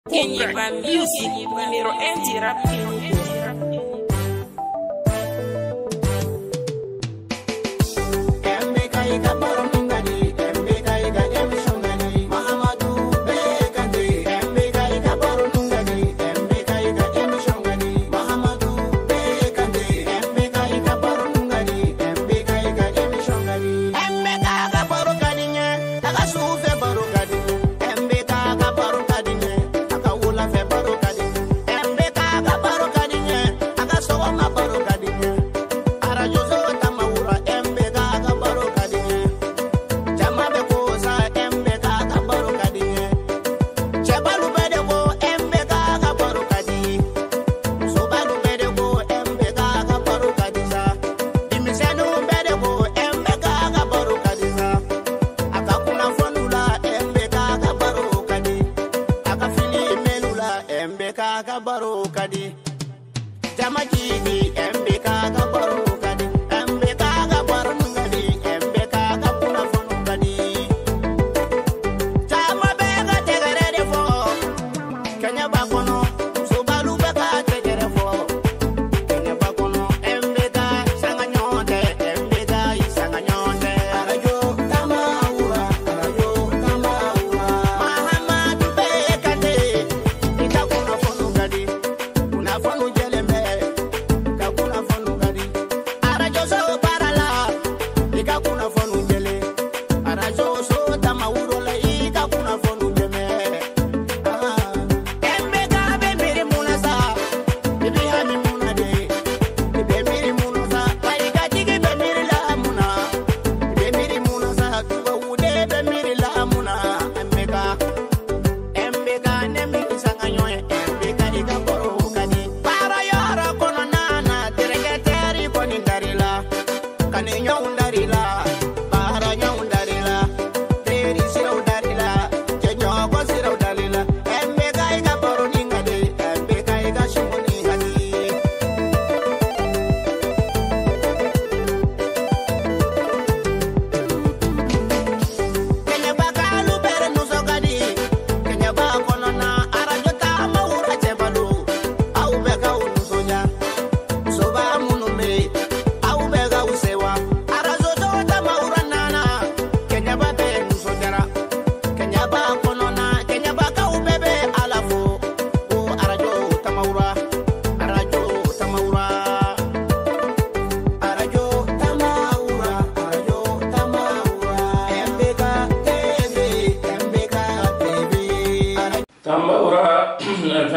Kenya by music, numero rap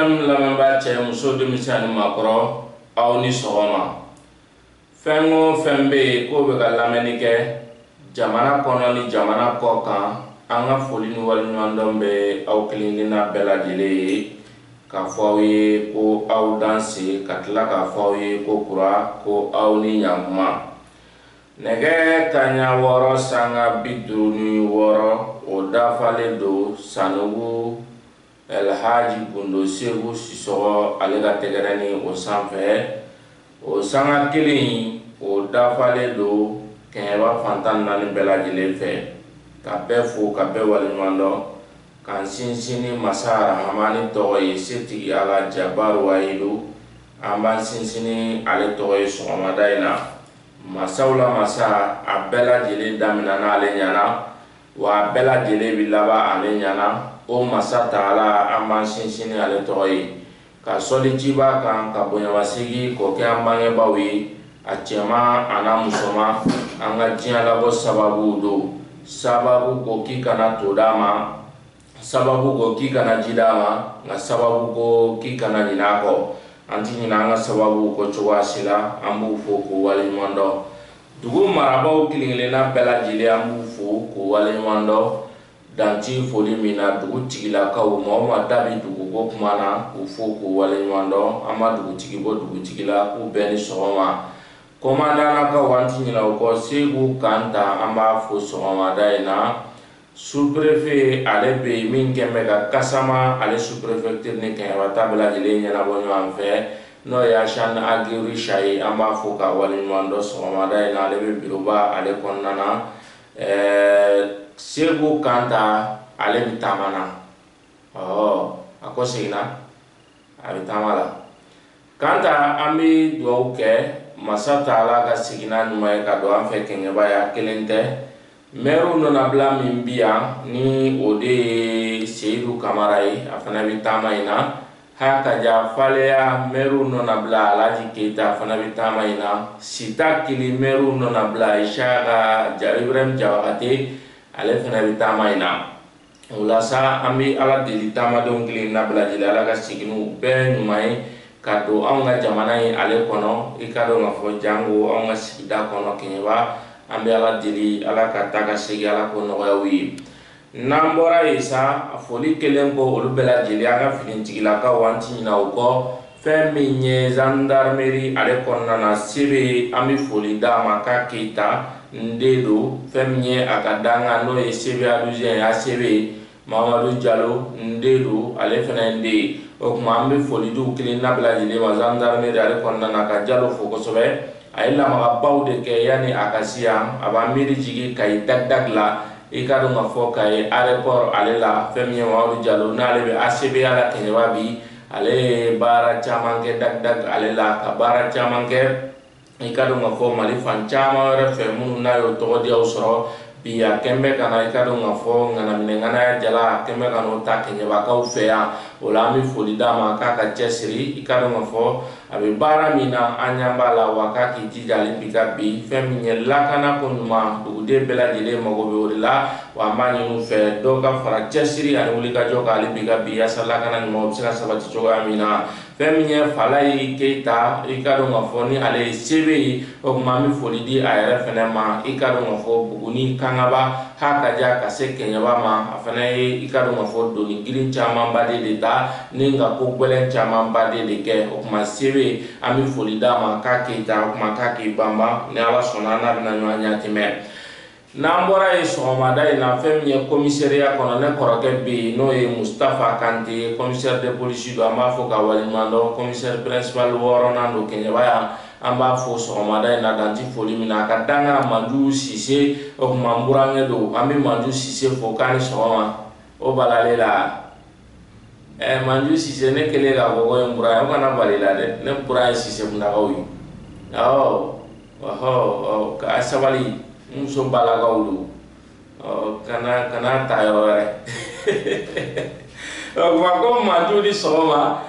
FM la bache muso de misani makro au ni sogoma fengo fembe ko be ga lameni ke jamana kono ni jamana ko kan anga foli ni wal ndombe au klindi na bela dile ka fawi ko au dansi katla ka fawi ko kura ko au ni nyamma nege kanya woro sanga biduni woro o dafale do sanugu El Haji Bundo Segu Sisoro alega tegerani o sanfɛ o sanga kelen o dafale do kɛɲɛba fantan naani bɛɛ lajɛlen fɛ ka bɛɛ fo ka bɛɛ waleɲuman dɔn k'an sinsinni masa arahamani tɔgɔ ye setigi ala jabaru wahidu an b'an sinsinni ale tɔgɔ ye sɔgɔmada in na masaw la masa a bɛɛ lajɛlen daminɛ n'ale ɲana wa a bɛɛ lajɛlen bi laban ale ɲana o masa taala an b'an sinsinni ale tɔgɔ ye ka sɔli ciba kan ka bonyamasegi k'o kɛ an bangebaaw ye a cɛman a n'a musoman an ka diɲɛ labɔ sababu do sababu ko k'i kana to d'a ma sababu ko k'i kana ji d'a ma nka sababu ko k'i kana ɲinɛ a kɔ an ti ɲinɛ an ka sababu ko cogoya si la an b'u fo k'u waleɲuman dɔn dugu marabaaw kelen-kelenna bɛɛ lajɛlen an b'u fo k'u waleɲuman dɔn danti foli min na dugutigilakaw mɔgɔ ma da bi duguko kuma na k'u fo k'u waleɲuman dɔn an ma dugutigi bɔ dugutigi la k'u bɛɛ ni sɔgɔma komandanakaw an ti ɲinɛ o kɔ Segu Kanta an b'a fo sɔgɔmada in na sous-préfet ale bɛ yen min kɛn bɛ ka kasama ale sous-préfecture ni kɛɲɛbata bɛɛ lajɛlen ɲɛnabɔ ɲɔgɔn fɛ n'o ye Achane Aguirre Chaye an b'a fo ka waleɲuman dɔn sɔgɔmada in na ale bɛ bureauba ale kɔnɔna na Segu Kanta ale bi tamana ako segina abi tamala kanta ambi do ke masa taala ka segina numay ka do am fe kenge baya kelente meru nona bla mimbia ni ode Seydou Camara afana bi tamaina haka ja falea meru nona bla Alhaji Keita afana bi tamaina sita kili meru nona bla Ishaga Ibrahim Jawakate ale fana bi tamaina ulasa ambi ala deli tamadon kili na bla jila ala ka siginu be nyumai kado anga jamana ale kono ikado ngafo jango anga sida kono kenyeba ambi ala deli ala ka taka sigi ala ko noyawi nambora isa foli kelen ko olu bela jeli anga filintigila ka wanti na uko feminye gendarmerie ale konna na sebe ambi foli dama ka Keita ndedo feminye akadanga no sebe alujen ya sebe Mamadou Diallo ndedo ale fana nde o kuma ambe foli du kelen na bela jeli ma gendarmerie ale konna na ka Diallo foko sobe ayla ma bawde ke yani akasiam aba miri jigi kay dagdagla ikado nga fo kay aéroport alela femye Mamadou Diallo na ale be ACB ala kenyabi ale bara chamanke dagdag alela ka bara chamanke ikado nga fo mali fan chama re femu na yo to dia usro biya kembe kana ikado nga fo ngana minengana jala kembe kana ta kenyaba ka ufea olami folida ma kaka chesiri ikado nga fo abi bara mina anyamba la wakaki tijali bikabi feminye lakana kunuma dugude bela jele magobe odila wa mani ufe doka fara chesiri ani ulika joka ali bikabi yasala kana ni mobsina sabati choga mina feminye falai Keita ikado nga fo ni ale sebe okuma mi folidi ayere fenema ikado nga fo buguni kangaba haka ja kase kenyaba ma afana ikado nga fo doni girin chama mbade deta ninga ko gwelen chama mbade de ke okuma sebe ami folida ma ka Keita okuma ka Bamba ne ala sona na bina nyanya time nambora sogomada na femye commissariat kono ne koroke bi no e Mustafa Kante commissaire de police do amba fo ka walimando commissaire principal worona do kenyaba amba fo sogomada na danti foli mina ka danga Mandu Cissé o mamburange do ambi Mandu Cissé fo kan sogoma o balalela Mandu Cissé ne kele ga gogo mbura o kana balila de ne mbura Cissé bunda gawi ka sabali muso balagawlu kana tayore ko Mandu di sogoma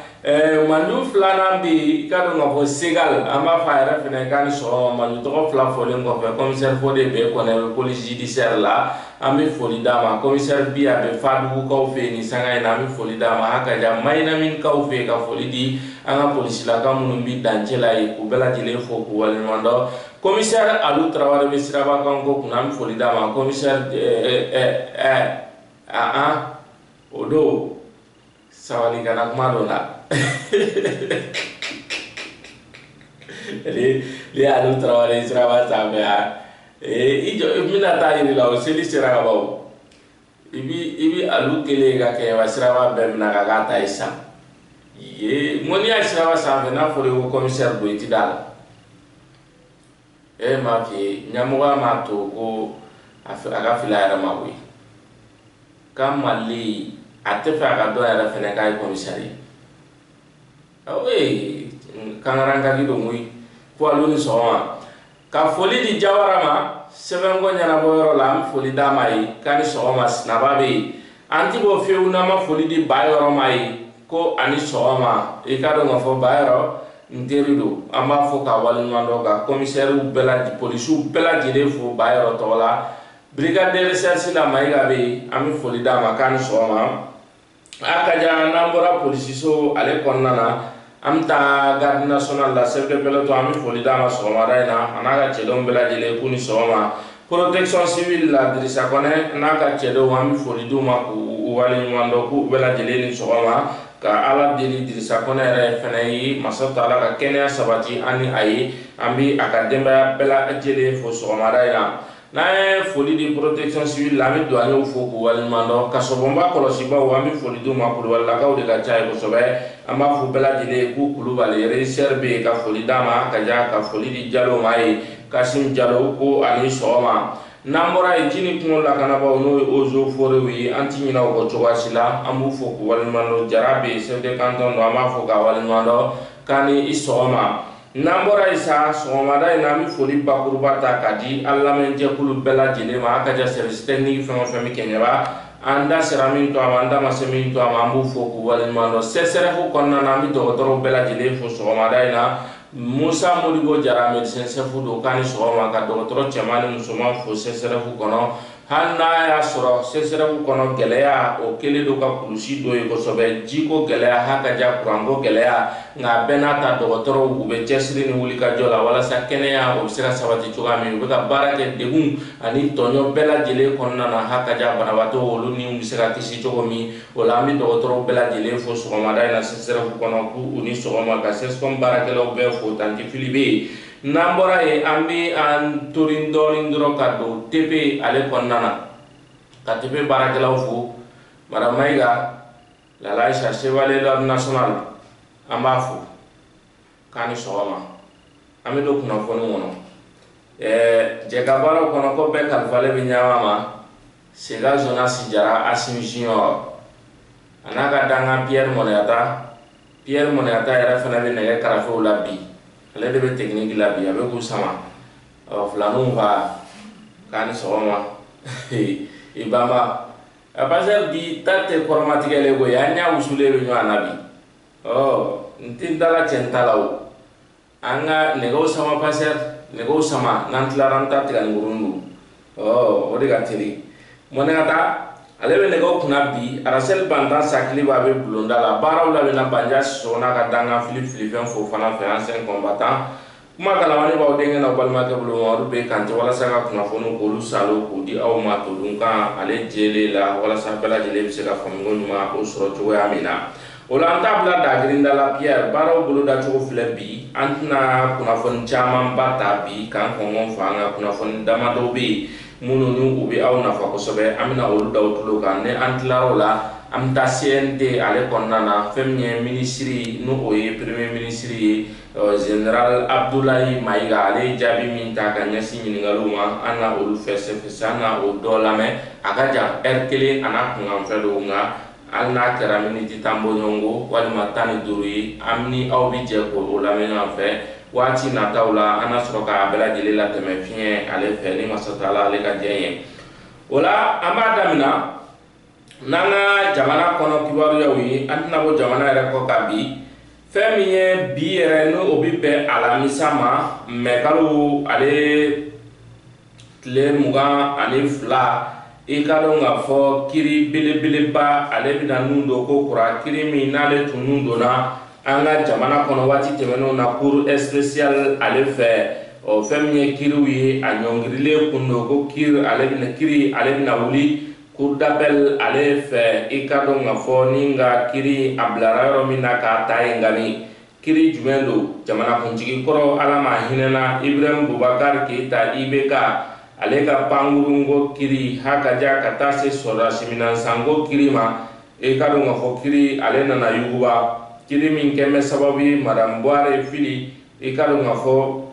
Mandu flana bi kado ngafo segal amba fayra fene kan so Mandu to fla folen ko commissaire fode be ko ne police judiciaire la ambi foli dama commissaire bi abe fadu ko fe ni sanga ina ambi foli dama haka ja mayna min ka fe ka foli di anga police la ka munu bi danchela e ko bela jile fo ko wal mando commissaire Alou Traoré be siraba kan ko kuna ambi foli dama commissaire odo sawali kana kuma do la li Alou Traoré siraba sabe ijo mina ta yiri la o seli sira bawo ibi Alou kele ga ke wa siraba be mina ga ta isa ye moni a siraba sabe na fo le commissaire Boyti dal ma fi nyamuga ma to ko aga fila era ma wi kamali atefa ga do era fene kai commissariat kangaranga gido mui ko Alou ni soma ka foli di Jawara ma sebengo nyana boyoro la am foli damai kani soma nababe anti bo feuna ma foli di bayoro mai ko ani soma ikado ngafo bayoro nderido amba fo ka wali mando ga commissaire bela di police bela jide fo bayoro tola brigade de recherche la mai ga be ami foli dama kani soma akaja nambora police so ale konnana amta garde national la chef de peloton ami foli dama soma daina anaga chedon bela jile kuni soma protection civile la Drissa Kone naka chedo ami foli duma ku wali mando ku bela jile ni soma ka ala deli Drissa Kone re fenai masata ala ka kenya sabati ani ayi ambi akademba bela jile fo soma daina na foli di protection civile la mi douane u fo ku wali mando ka sobomba kolosi ba wa mi foli duma ku wala ka o de ka chai ko sobe amba fu bela jile ku kulubali reserve ka foli dama ka ja ka foli di Diallo mai Kasim Diallo ko ani soma nambora e jini kungo la kana ba no ozo fore wi anti nyina ko chowa sila amu fo ko walmano jarabe chef de canton do ama fo ka walmano kani isoma nambora isa soma da ina mi foli bakuruba ta kadi alla men je kulu bela jine ma aka ja service technique fama fami kenyaba anda seramin to anda masemin to ambu fo ko walmano sesere ko konna na mi do toro bela jine fo soma da ina Musa Modibo Jara médecin chef do kani soma ka docteur chamani musuma fo sesere fu kono hanna ya soro sesere fu kono geleya o kele do ka kulusi do e ko sobe jiko geleya haka ja kurango geleya nga benata docteur bu be chesri ni wuli ka jola wala sa kenya o sira sabati chuga mi be ka barake degun ani tonyo bela jele konna na haka ja banabato wolu ni umisira kisi chogo mi wala mi docteur bela jele fo soma da na sesere fu kono ku uni soma ka ses kom barake lo be fo tanti filibe nambora e ambi an turindo indro kado tepe ale konnana ka tepe barakelaw fu madam maiga la laisha chevalier de national ambafu kani soma ami do kuna fonu wono je ka baro kono ko be kalfale bi nyama sega zona sijara asimjio anaka danga Pierre Moneta era fana be nege karafe ulabi ale de be technique la bi abe ku sama flanu va kani soma ibama abazer di tate kormatige le go yanya usule be nyo anabi ntindala chentalaw anga nego sama passer nego sama nantlaranta tigan ngurundu odi gateli monata ale be nego kuna bi arasel banda sakli ba be bulonda la baraw la be na banja sona ka danga Philippe fo fana fe ancien combattant kuma kala wani ba odenge na balma ke bulo waru be kante wala saka kuna fono ko lu salo ko di aw ma to dunka ale jele la wala sa bela jele be se ka famongo nyuma o soro to ya mina wala anta bla da grinda la Pierre baraw bulo da to fle bi antna kuna fon chama bata bi kan ko ngon fanga kuna fon dama do bi munu nu ubi aw nafa ko sobe amina olu dawtulo kan ne antlaro la am ta CNT ale konnana femye ministry no oye premier ministry general Abdoulaye Maiga ale jabi min ta kan nyasi nyingaluma ana olu fesse ana o dolame agaja erkele ana kungam fedo nga alna kera miniti tambo nyongo wali matani duri amni aw bi je ko olame nga fe wati na taula ana soroka bela jele la teme fien ale fe ni masatala ale ka jenye wala amada mina nanga jamana kono kibaru yawi antina bo jamana ere ko kabi femiye bi ere no obi be alamisama mekalu ale tle muga ale fla e kado nga fo kiri bele ba ale bina nundo ko kura kiri mi nale tunundo na anga jamana kono wati temeno na cour spécial ale fe o femye kiriwi anyongrile kundo ko kir ale bina wuli cour d'appel ale fe ikado nga fo ninga kiri ablararo mina ka taingami kiri jumendo jamana kunjigi koro alama hinena Ibrahim Boubacar Keita ibeka ale ka pangurungo kiri hakaja katase sora siminan sango kirima ikado nga fo kiri ale nana yuguba kiri min keme sababi madam Boare fili ikalo ngafo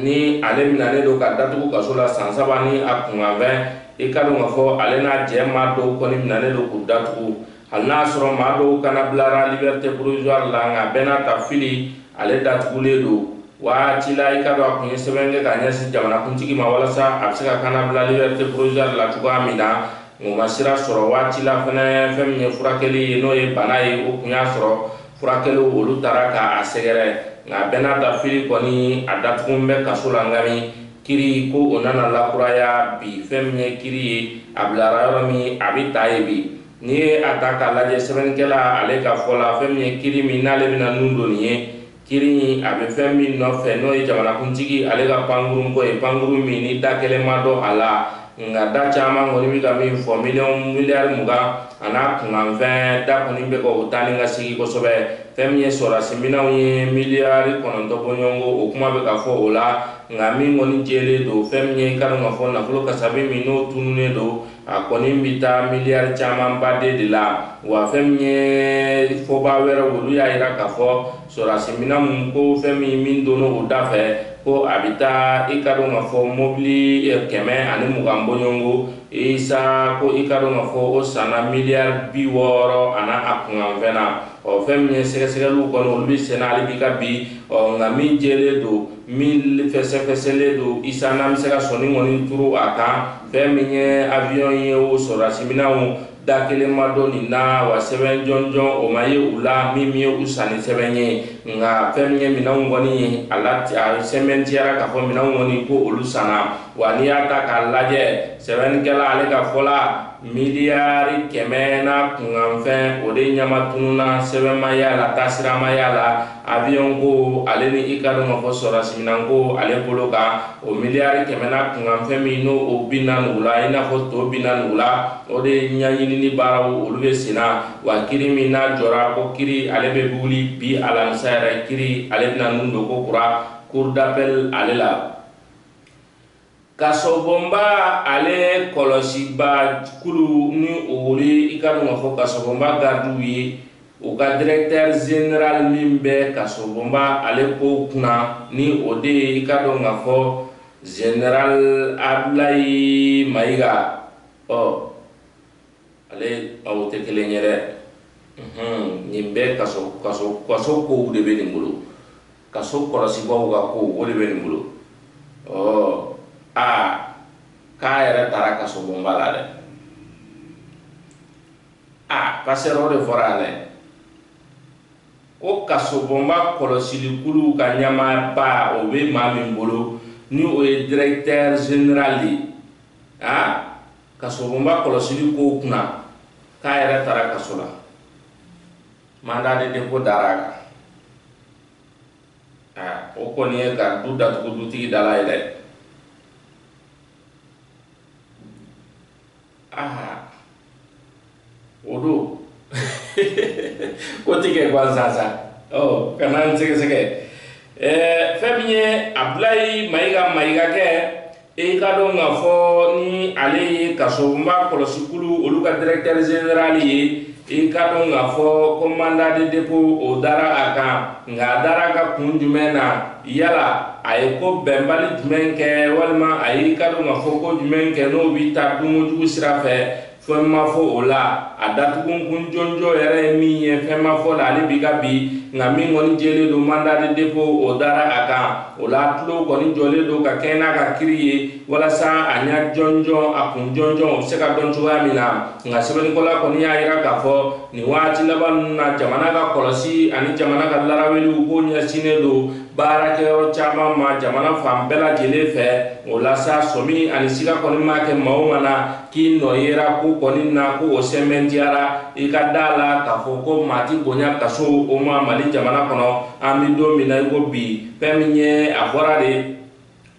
ni ale minane do ka datugu kasola sansabani akunga ve ikalo ngafo ale na jema do koni minane do ku datugu halna soro ma do kana blara liberté provisoire la nga benata fili ale datugu le do wa tila ikalo akunye sebenge ka nyasi jamana kuntigi ma wala sa abseka kana bla liberté provisoire la tuga mina ngoma sira soro wa tila fene femye furakeli no e banaye o kunya soro furakelo olu tara ka asegere nga benata fili koni adatugumbe kasula ngami kiri ko onana lakuraya bi femye kiri ablara yoromi abitaye bi ni ataka laje sebenkela ale ka fola femye kiri mi nale bina nundo niye kiri abe femmi no fe no jamana kuntigi ale ka panguru ko e panguru mi ni dakele mado ala nga da chama ngoni mi ka mi fo milliard muga ana kungan fe da koni be ko utani nga sigi ko sobe femye sora simina wi milliard kono to bonyongo o kuma be ka fo ola nga mi ngoni jele do femye kala nga fo na fulo ka sabi mi no tunune do a kɔni bɛ taa miliyari camanba de la wa fɛn min ye fɔba wɛrɛ olu y'a yira k'a fɔ sɔrɔdasi minɛn ko fɛn min donna o da fɛ ko a bɛ taa i ka dɔn k'a fɔ mobili 120 bɔɲɔngo isa ko i ka dɔn k'a fɔ o sanna miliyari 60 ani a kunkanfɛn na fɛn min ye sɛgɛsɛgɛliw kɔni olu bɛ senna ale bi ka bi nka min jɛlen don min fɛsɛfɛsɛlen don isa n'an bɛ se ka sɔnni kɔni turu a kan fɛn min ye avion ye o sɔrɔdasi minɛnw da kelen ma dɔn nin na wa sɛbɛn jɔnjɔn o ma ye u la min ye u sanni sɛbɛn ye nka fɛn min ye minɛnw kɔni a sɛmɛntiyara k'a fɔ minɛnw kɔni ko olu sanna wa n'i y'a ta k'a lajɛ sɛbɛnnikɛla ale ka fɔ la miliyari 100 n'a kunkanfɛn o de ɲama tununa sɛbɛn ma y'a la taasira ma y'a la avion ko ale ni i ka dɔn k'a fɔ sɔrɔdasi minɛn ko ale bolo kan o miliyari 100 n'a kunkanfɛn min n'o o binna nugu la i n'a fɔ tɔ binna nugu la o de ɲɛɲinini baaraw olu bɛ senna wa kiri min n'a jɔra ko kiri ale bɛ wuli bi alamisa yɛrɛ kiri ale bɛna nun don ko kura cour d'appel ale la kasobonba ale kɔlɔsiba kulu ni o wuli i ka dɔn k'a fɔ kasobonba gardiw ye o ka directeur général min bɛ kasobonba ale ko kunna ni o de ye i ka dɔn k'a fɔ général Abdulayi Mayiga ale aw tɛ kelen ye dɛ nin bɛɛ kaso kow de bɛ nin bolo kaso kɔlɔsibaw ka ko o de bɛ nin bolo k'a yɛrɛ taara kasobonba la dɛ passer o de fɔra dɛ ko kasobonba kɔlɔsilikulu ka ɲɛmaaba o bɛ maa min bolo ni o ye directeur général ye kasobonba kɔlɔsili ko kunna k'a yɛrɛ taara kaso la mandat de dépôt dara a kan o kɔni ye ka du datugu dutigi dala ye dɛ o don ko ti kɛ gansan kana n sɛgɛsɛgɛ fɛn min ye Abdulayi Mayiga kɛ i ka dɔn k'a fɔ ni ale ye kasobonba kɔlɔsikulu olu ka directeur général ye i ka dɔn k'a fɔ ko mandat de dépôt o dara a kan nka a dara ka kun jumɛn na yala a ye ko bɛnbali jumɛn kɛ walima a ye i ka dɔn k'a fɔ ko jumɛn kɛ n'o bɛ taa dunkojugu sira fɛ fɛn ma fɔ o la a datugu kun jɔnjɔ yɛrɛ ye min ye fɛn ma fɔ la ale bi ka bi nka min kɔni jɛlen don mandat de dépôt o dara a kan o la tulo kɔni jɔlen don ka kɛ n'a ka kiri ye walasa a ɲɛ jɔnjɔn a kun jɔnjɔn o bɛ se ka dɔn cogoya min na nka sɛbɛnnikɛla kɔni y'a yira k'a fɔ nin waati laban ninnu na jamana ka kɔlɔsi ani jamana ka laraweliw ko ɲɛsinnen don baarakɛyɔrɔ caman ma jamana fan bɛɛ lajɛlen fɛ o la sa sɔmi ani siga kɔni ma kɛ maa o maa na k'i nɔ yera ko kɔni na ko o sɛmɛntiyara i ka da la k'a fɔ ko maa ti bonya kaso o ma Mali jamana kɔnɔ an bɛ don min na i ko bi fɛn min ye a fɔra de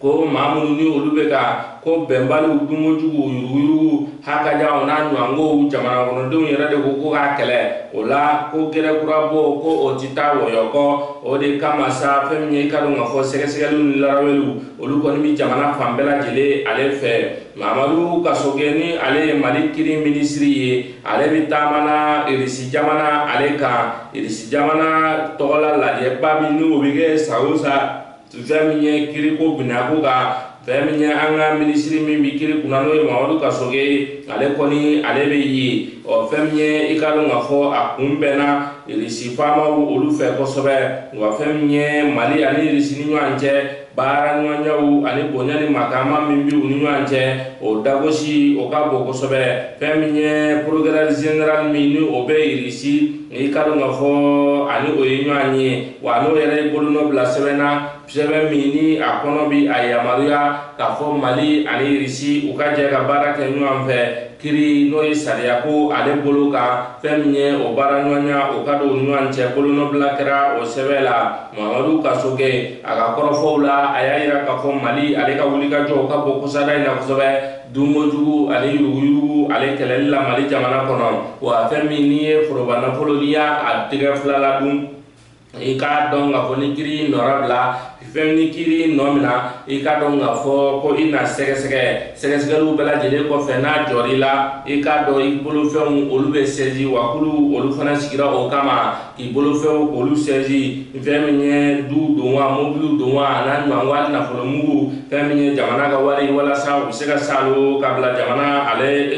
ko maa minnu ni olu bɛ ka ko bɛnbaliw dunkojugu yuruguyurugu hakajaw n'a ɲɔgɔnkow jamana kɔnɔdenw yɛrɛ de ko k'a kɛlɛ o la ko gɛrɛkurabɔ ko o tɛ taa wɔyɔ kɔ o de kama sa fɛn min ye i ka dɔn k'a fɔ sɛgɛsɛgɛliw ni laraweliw olu kɔni bɛ jamana fan bɛɛ lajɛlen ale fɛ Mamadu Kasokɛ ni ale ye Mali kiri minisiri ye ale bɛ taamana Irisi jamana ale kan Irisi jamana tɔgɔla lajɛba min n'o bɛ kɛ san o san fɛn min ye kiriko binako kan fɛn min ye an ka minisiri min bɛ kiri kunna n'o ye Mamadu Kasokɛ ye ale kɔni ale bɛ ye fɛn min ye i ka dɔn k'a fɔ a kun bɛnna Irisi faamaw olu fɛ kosɛbɛ wa fɛn min ye Mali ani Irisi ni ɲɔgɔn cɛ baara ɲɔgɔnyaw ani bonya ni makama min bɛ u ni ɲɔgɔn cɛ o dagosi o ka bon kosɛbɛ fɛn min ye procureur général min ni o bɛ Irisi i ka dɔn k'a fɔ ani o ye ɲɔgɔn ye wa n'o yɛrɛ ye bolonɔ bila sɛbɛn na sɛbɛn min ni a kɔnɔ bi a yamaruya k'a fɔ Mali ani Irisi u ka jɛ ka baara kɛ ɲɔgɔn fɛ kiri n'o ye sariya ko ale bolo kan fɛn min ye o baara ɲɔgɔnya o ka don u ni ɲɔgɔn cɛ bolonɔ bila kɛra o sɛbɛn la Mamadu Kasokɛ a ka kɔrɔfɔw la a y'a yira k'a fɔ Mali ale ka wulikajɔ ka bon kosada in na kosɛbɛ dunkojugu ani yuruguyurugu ale kɛlɛli la Mali jamana kɔnɔ wa fɛn min n'i ye foroba nafolo n'i y'a tɛgɛ fila la dun i k'a dɔn k'a fɔ ni kiri nɔra bila femni kiri nomina ikado ngafo ko ina sɛgɛsɛgɛliw bɛɛ lajɛlen kɔfɛ n'a jɔrila i k'a dɔn i bolofɛnw olu bɛ sɛji wa kulu olu fana sigira o kama k'i bolofɛnw olu sɛji fɛn min ye du don wa mobiliw don wa n'a ɲuman wari nafolo mugu fɛn min ye jamana ka wari walasa u bɛ se ka salo ka bila jamana ale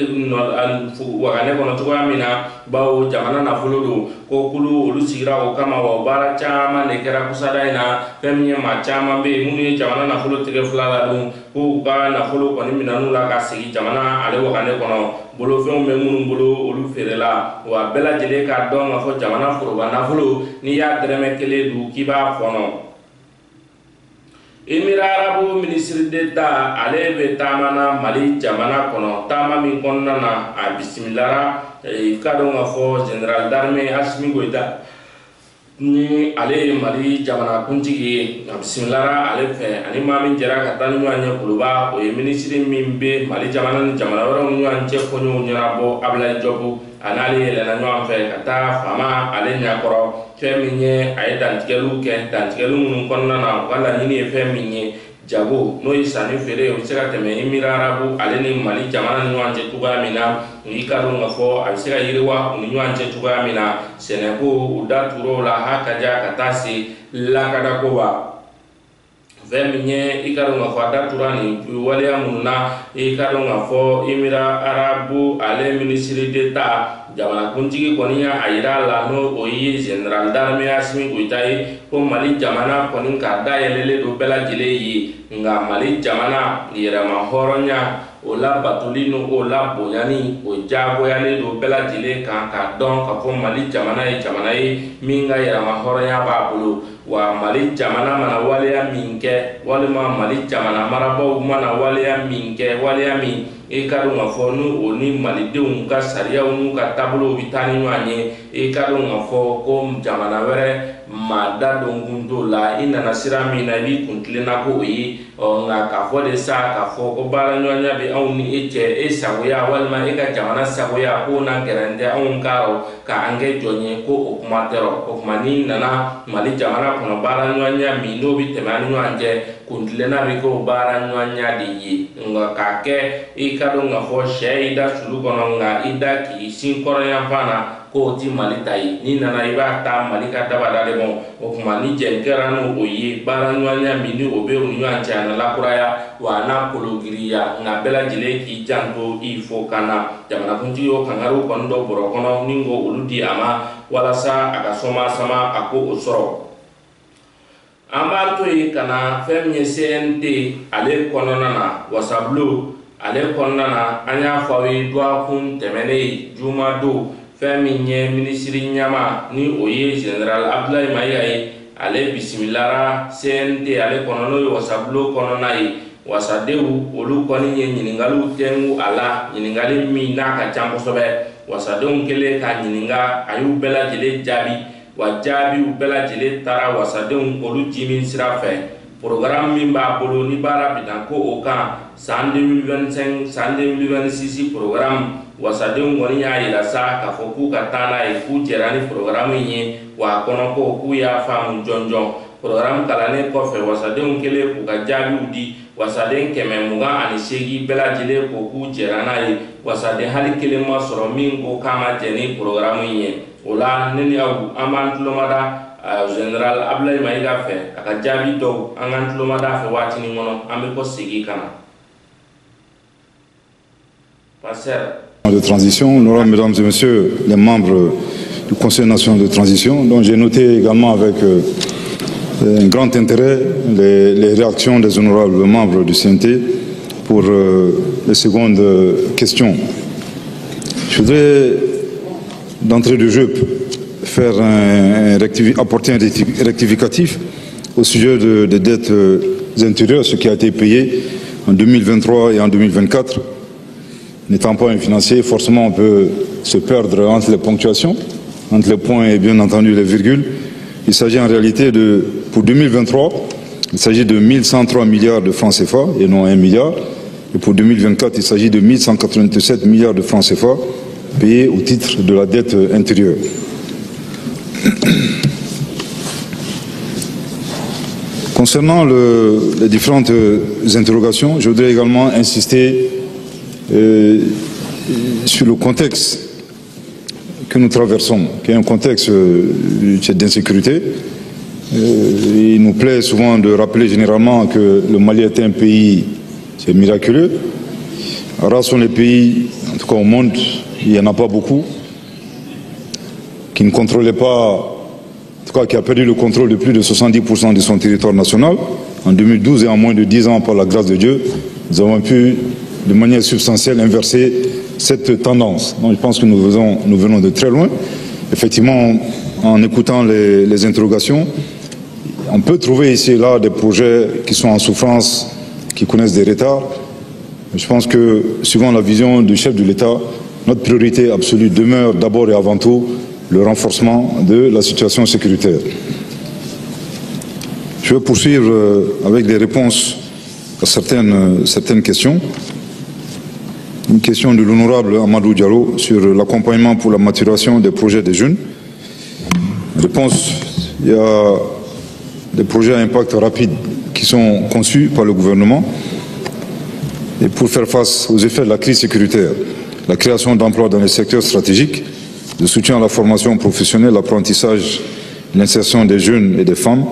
waganɛ kɔnɔ cogoya min na bawo jamana nafolo don ko kulu olu sigira o kama wa baara caman de kɛra kusada in na fɛn min ye maa caman bɛ yen minnu ye jamana nafolo tigɛ fila la dun ko u ka nafolo kɔni minɛn'u la ka segin jamana ale waganɛ kɔnɔ bolofɛnw bɛ minnu bolo olu feerela wa bɛɛ lajɛlen k'a dɔn k'a fɔ jamana foroba nafolo n'i y'a dɛrɛmɛ kelen dun k'i b'a kɔnɔ. Émirats Arabes ministre d'État ale bɛ taama na Mali jamana kɔnɔ taama min kɔnɔna na a bisimilara ka dɔn k'a fɔ général d'armée Assimi Goïta ni ale ye Mali jamana kuntigi ye a bisimilara ale fɛ ani maa min jɛra ka taa ni ɲɔgɔn ɲɛ kuluba o ye ministre min bɛ Mali jamana ni jamana wɛrɛw ni ɲɔgɔn cɛ fɔɲɔgɔnw ɲɛnabɔ Ablaye Diop a n'ale yɛlɛnna ɲɔgɔn fɛ ka taa faama ale ɲɛkɔrɔ fɛn min ye a ye dantigɛliw kɛ dantigɛliw minnu kɔnɔna na u ka laɲini ye fɛn min ye jago n'o ye sanni feere o bɛ se ka tɛmɛ Émirats Arabes ale ni Mali jamana ni ɲɔgɔn cɛ cogoya min na i ka dɔn k'a fɔ a bɛ se ka yiriwa u ni ɲɔgɔn cɛ cogoya min na sɛnɛko u da tur'o la h'a ka diya ka taa se lakadako ma fɛn min ye i ka dɔn k'a fɔ a da tura nin waleya minnu na i ka dɔn k'a fɔ Émirats Arabes ale ministre d'État jamana kuntigi kɔni y'a yira la n'o o ye général d'armée Assimi Goïta ye ko Mali jamana kɔni ka dayɛlɛlen don bɛɛ lajɛlen ye nka Mali jamana yɛrɛma hɔrɔnya o la batoli ni o la bonyani o jagoyalen don bɛɛ lajɛlen kan k'a dɔn k'a fɔ Mali jamana ye min ka yɛrɛma hɔrɔnya b'a bolo wa Mali jamana mana waleya min kɛ walima Mali jamana marabaaw mana waleya min kɛ waleya min i ka dɔn k'a fɔ n'o ni malidenw ka sariyaw n'u ka taabolow bɛ taa ni ɲɔgɔn ye i ka dɔn k'a fɔ ko jamana wɛrɛ maa da don kun t'o la i nana sira min na i b'i kun tilenna ko o ye nka k'a fɔ de sa k'a fɔ ko baara ɲɔgɔnya bɛ anw ni e cɛ e sagoya walima e ka jamana sagoya k'o na gɛrɛ tɛ anw ka rɔ k'an kɛ jɔn ye ko o kuma tɛ rɔ o tuma n'i nana Mali jamana kɔnɔ baara ɲɔgɔnya min n'o bɛ tɛmɛ ani ɲɔgɔn cɛ kun tilenna bɛ kɛ o baara ɲɔgɔnya de ye nka k'a kɛ i ka dɔn k'a fɔ sɛ i da sulu kɔnɔ nka i da k'i sin kɔrɔyanfan na k'o ti Mali ta ye n'i nana i b'a ta Mali ka dabada de ma o tuma ni jɛn kɛra n'o ye baara ɲɔgɔnya min ni o bɛ u ni ɲɔgɔn cɛ a na lakuraya wa a n'a kolo giriya nka bɛɛ lajɛlen k'i janto i fo kan na jamanakuntigi y'o kankariw kɔni dɔ bɔrɔ kɔnɔ ni ko olu di a ma walasa a ka sɔma sama a ko o sɔrɔ. An b'a to yen ka na fɛn min ye CNT ale kɔnɔna na wasabulon ale kɔnɔna na an y'a fɔ aw ye dɔgɔkun tɛmɛnen juma don fɛn min ye minisiri ɲɛma ni o ye général Abdoulaye Mayiga ye ale bisimilara CNT ale kɔnɔ n'o ye wasabulon kɔnɔna ye wasadenw olu kɔni ye ɲininkaliw tɛngu a la ɲininkali min n'a ka ca kosɛbɛ wasadenw kɛlen ka ɲininka a y'u bɛɛ lajɛlen jaabi wa jaabiw bɛɛ lajɛlen taara wasadenw olu jimin sira fɛ programme min b'a bolo ni baara bɛna ko o kan san 2025 san 2026 programme wasadenw kɔni y'a yira sa k'a fɔ k'u ka taa n'a ye k'u jɛra ni programme in ye wa a kɔnɔ ko k'u y'a faamu jɔn jɔn programme kalannen kɔfɛ wasadenw kɛlen k'u ka jaabiw di wasaden 128 bɛɛ lajɛlen ko k'u jɛra n'a ye wasaden hali kelen ma sɔrɔ min ko k'a ma jɛ ni programme in ye o la ne ni aw an b'an tulomada général Abdoulaye Mayiga fɛ a ka jaabi dɔw an k'an tulomada a fɛ waatinin kɔnɔ an bɛ kɔ segin ka na. De transition, mesdames et messieurs les membres du Conseil national de transition, donc j'ai noté également avec un grand intérêt les réactions des honorables membres du CNT pour les secondes questions. Je voudrais d'entrée de jeu faire apporter un rectificatif au sujet des dettes intérieures, ce qui a été payé en 2023 et en 2024. N'étant pas un financier, forcément on peut se perdre entre les ponctuations, entre les points et bien entendu les virgules. Il s'agit en réalité pour 2023, il s'agit de 1103 milliards de francs CFA et non 1 milliard. Et pour 2024, il s'agit de 1187 milliards de francs CFA payés au titre de la dette intérieure. Concernant les différentes interrogations, je voudrais également insister sur le contexte que nous traversons, qui est un contexte d'insécurité. Il nous plaît souvent de rappeler généralement que le Mali est un pays miraculeux. Rares sont les pays, en tout cas au monde, il n'y en a pas beaucoup, qui ne contrôlaient pas, en tout cas qui a perdu le contrôle de plus de 70% de son territoire national. En 2012 et en moins de 10 ans, par la grâce de Dieu, nous avons pu de manière substantielle inverser cette tendance. Donc je pense que nous venons de très loin. Effectivement, en écoutant les interrogations, on peut trouver ici et là des projets qui sont en souffrance, qui connaissent des retards. Je pense que, suivant la vision du chef de l'État, notre priorité absolue demeure d'abord et avant tout le renforcement de la situation sécuritaire. Je vais poursuivre avec des réponses à certaines questions. Une question de l'honorable Amadou Diallo sur l'accompagnement pour la maturation des projets des jeunes. Réponse, il y a des projets à impact rapide qui sont conçus par le gouvernement et pour faire face aux effets de la crise sécuritaire, la création d'emplois dans les secteurs stratégiques, le soutien à la formation professionnelle, l'apprentissage, l'insertion des jeunes et des femmes,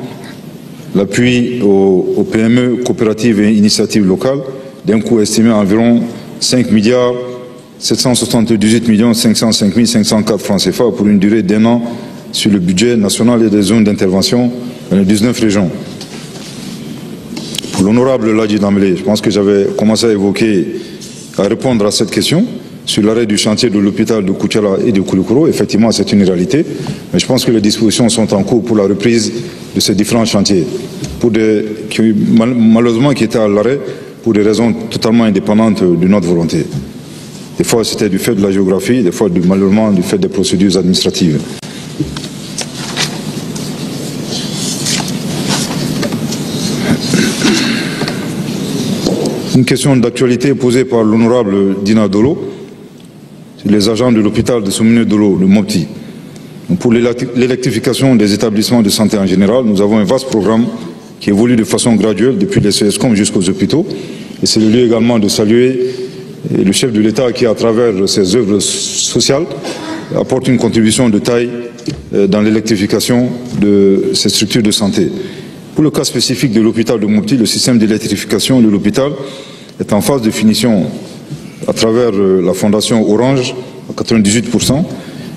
l'appui aux PME, coopératives et initiatives locales, d'un coût estimé à environ 5 milliards 778 505 504 francs CFA pour une durée d'1 an sur le budget national et des zones d'intervention dans les 19 régions. Pour l'honorable Ladji Dambélé, je pense que j'avais commencé à répondre à cette question sur l'arrêt du chantier de l'hôpital de Koutiala et de Koulikoro. Effectivement, c'est une réalité, mais je pense que les dispositions sont en cours pour la reprise de ces différents chantiers, malheureusement qui étaient à l'arrêt pour des raisons totalement indépendantes de notre volonté. Des fois, c'était du fait de la géographie, des fois, malheureusement, du fait des procédures administratives. Une question d'actualité posée par l'honorable Dina Dolo sur les agents de l'hôpital de Soumeneu Dolo, le Mopti. Pour l'électrification des établissements de santé en général, nous avons un vaste programme qui évolue de façon graduelle depuis les CSCOM jusqu'aux hôpitaux. Et c'est le lieu également de saluer le chef de l'État qui, à travers ses œuvres sociales, apporte une contribution de taille dans l'électrification de ces structures de santé. Pour le cas spécifique de l'hôpital de Mopti, le système d'électrification de l'hôpital est en phase de finition à travers la fondation Orange à 98%.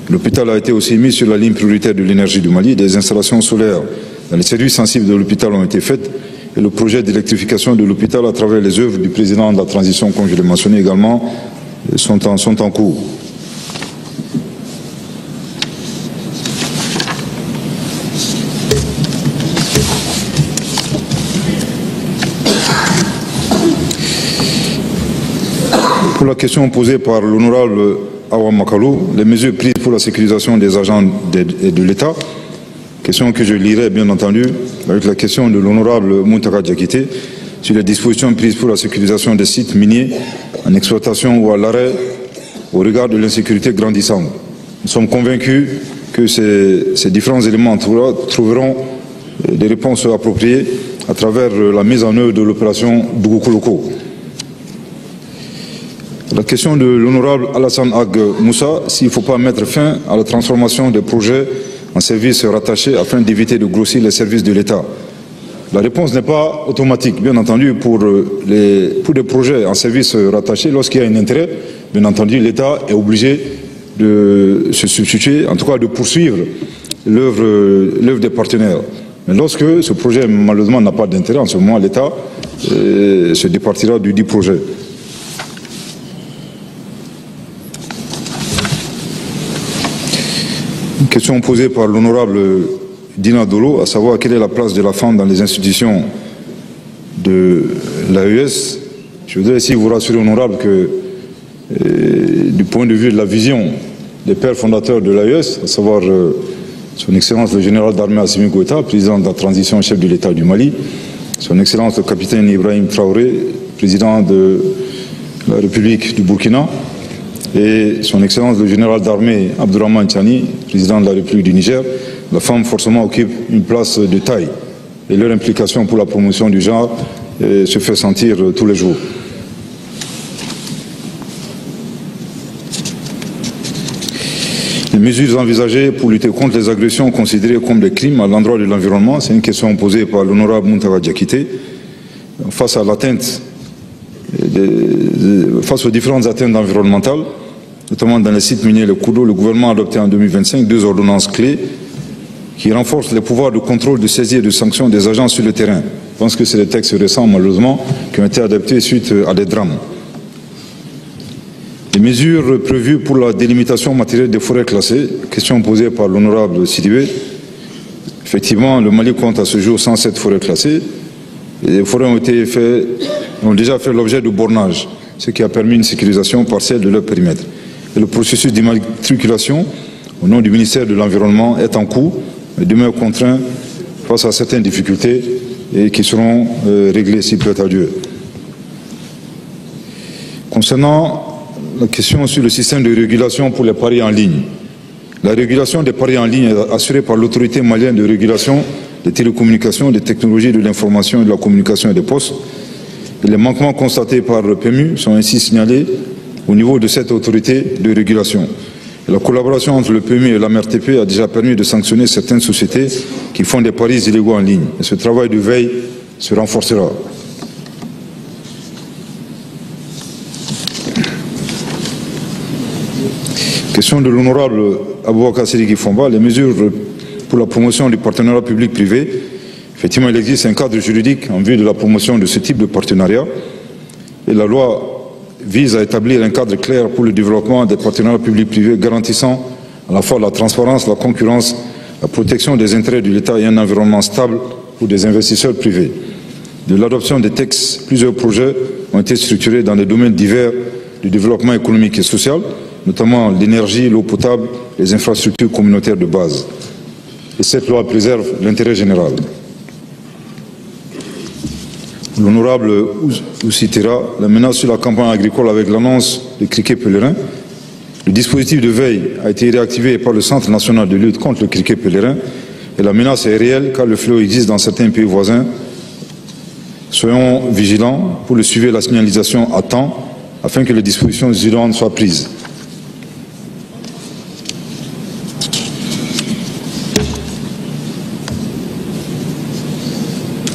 L'hôpital a été aussi mis sur la ligne prioritaire de l'énergie du Mali. Des installations solaires dans les services sensibles de l'hôpital ont été faites et le projet d'électrification de l'hôpital à travers les œuvres du président de la transition, comme je l'ai mentionné également, sont en cours. Pour la question posée par l'honorable Awa Makalou, les mesures prises pour la sécurisation des agents de l'État, question que je lirai bien entendu avec la question de l'honorable Muntaka Diakité sur les dispositions prises pour la sécurisation des sites miniers en exploitation ou à l'arrêt au regard de l'insécurité grandissante. Nous sommes convaincus que ces différents éléments trouveront des réponses appropriées à travers la mise en œuvre de l'opération Dougoukouloko. La question de l'honorable Alassane Ag Moussa, s'il ne faut pas mettre fin à la transformation des projets en services rattachés afin d'éviter de grossir les services de l'État. La réponse n'est pas automatique, bien entendu, pour des projets en services rattachés, lorsqu'il y a un intérêt, bien entendu, l'État est obligé de se substituer, en tout cas de poursuivre l'œuvre des partenaires. Mais lorsque ce projet, malheureusement, n'a pas d'intérêt, en ce moment, l'État se départira du dit projet. Une question posée par l'honorable Dina Dolo, à savoir quelle est la place de la femme dans les institutions de l'AES. Je voudrais ici vous rassurer, honorable, que du point de vue de la vision des pères fondateurs de l'AES, à savoir son Excellence le général d'armée Assimi Goïta, président de la transition, chef de l'État du Mali, son Excellence le capitaine Ibrahim Traoré, président de la République du Burkina, et son Excellence le général d'armée Abdourahmane Tiani, président de la République du Niger, la femme forcément occupe une place de taille et leur implication pour la promotion du genre se fait sentir tous les jours. Les mesures envisagées pour lutter contre les agressions considérées comme des crimes à l'endroit de l'environnement, c'est une question posée par l'honorable Muntaga Diakité. Face à l'atteinte, face aux différentes atteintes environnementales, notamment dans les sites miniers et les cours d'eau, le gouvernement a adopté en 2025 2 ordonnances clés qui renforcent les pouvoirs de contrôle, de saisie et de sanction des agents sur le terrain. Je pense que c'est des textes récents, malheureusement, qui ont été adoptés suite à des drames. Les mesures prévues pour la délimitation matérielle des forêts classées, question posée par l'honorable Sidibé. Effectivement, le Mali compte à ce jour 107 forêts classées. Et les forêts ont déjà fait l'objet de bornage, ce qui a permis une sécurisation partielle de leur périmètre. Et le processus d'immatriculation au nom du ministère de l'Environnement est en cours, mais demeure contraint face à certaines difficultés et qui seront réglées s'il plaît à Dieu. Concernant la question sur le système de régulation pour les paris en ligne, la régulation des paris en ligne est assurée par l'autorité malienne de régulation des télécommunications, des technologies de l'information et de la communication et des postes. Et les manquements constatés par le PMU sont ainsi signalés au niveau de cette autorité de régulation. Et la collaboration entre le PMU et la MRTP a déjà permis de sanctionner certaines sociétés qui font des paris illégaux en ligne. Et ce travail de veille se renforcera. Question de l'honorable Aboubakar Sidiki Fomba, les mesures pour la promotion du partenariat public-privé. Effectivement, il existe un cadre juridique en vue de la promotion de ce type de partenariat. Et la loi vise à établir un cadre clair pour le développement des partenariats publics-privés garantissant à la fois la transparence, la concurrence, la protection des intérêts de l'État et un environnement stable pour des investisseurs privés. De l'adoption des textes, plusieurs projets ont été structurés dans des domaines divers du développement économique et social, notamment l'énergie, l'eau potable, les infrastructures communautaires de base. Et cette loi préserve l'intérêt général. L'honorable Oussitera, la menace sur la campagne agricole avec l'annonce du criquet pèlerin. Le dispositif de veille a été réactivé par le Centre national de lutte contre le criquet pèlerin et la menace est réelle car le fléau existe dans certains pays voisins. Soyons vigilants pour le suivi et la signalisation à temps afin que les dispositions idoines soient prises.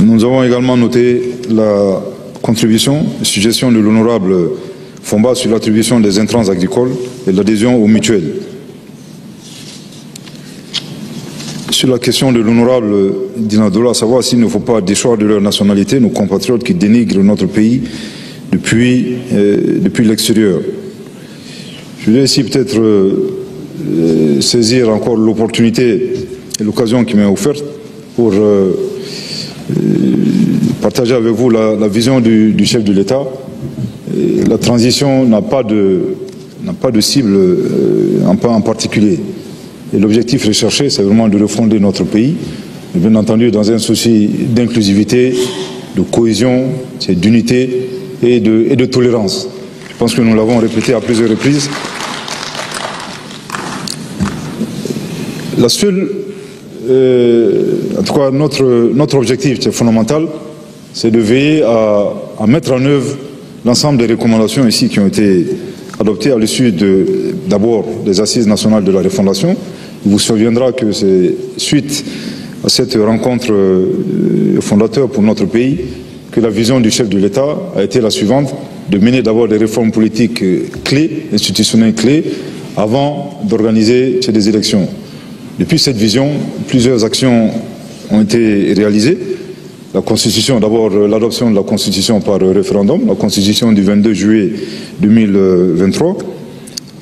Nous avons également noté la contribution, suggestion de l'honorable Fomba sur l'attribution des intrants agricoles et l'adhésion aux mutuelles. Sur la question de l'honorable Dinadola, à savoir s'il ne faut pas déchoir de leur nationalité nos compatriotes qui dénigrent notre pays depuis l'extérieur. Je voulais ici peut-être saisir encore l'opportunité et l'occasion qui m'est offerte pour partager avec vous la vision du chef de l'État. La transition n'a pas de cible en particulier. Et l'objectif recherché, c'est vraiment de refonder notre pays, bien entendu dans un souci d'inclusivité, de cohésion, d'unité et de tolérance. Je pense que nous l'avons répété à plusieurs reprises. La seule, en tout cas notre objectif, c'est fondamental, c'est de veiller à mettre en œuvre l'ensemble des recommandations ici qui ont été adoptées à l'issue d'abord des Assises nationales de la refondation. Il vous souviendra que c'est suite à cette rencontre fondateur pour notre pays que la vision du chef de l'État a été la suivante, de mener d'abord des réformes politiques clés, institutionnelles clés, avant d'organiser des élections. Depuis cette vision, plusieurs actions ont été réalisées. La Constitution, d'abord l'adoption de la Constitution par référendum, la Constitution du 22 juillet 2023.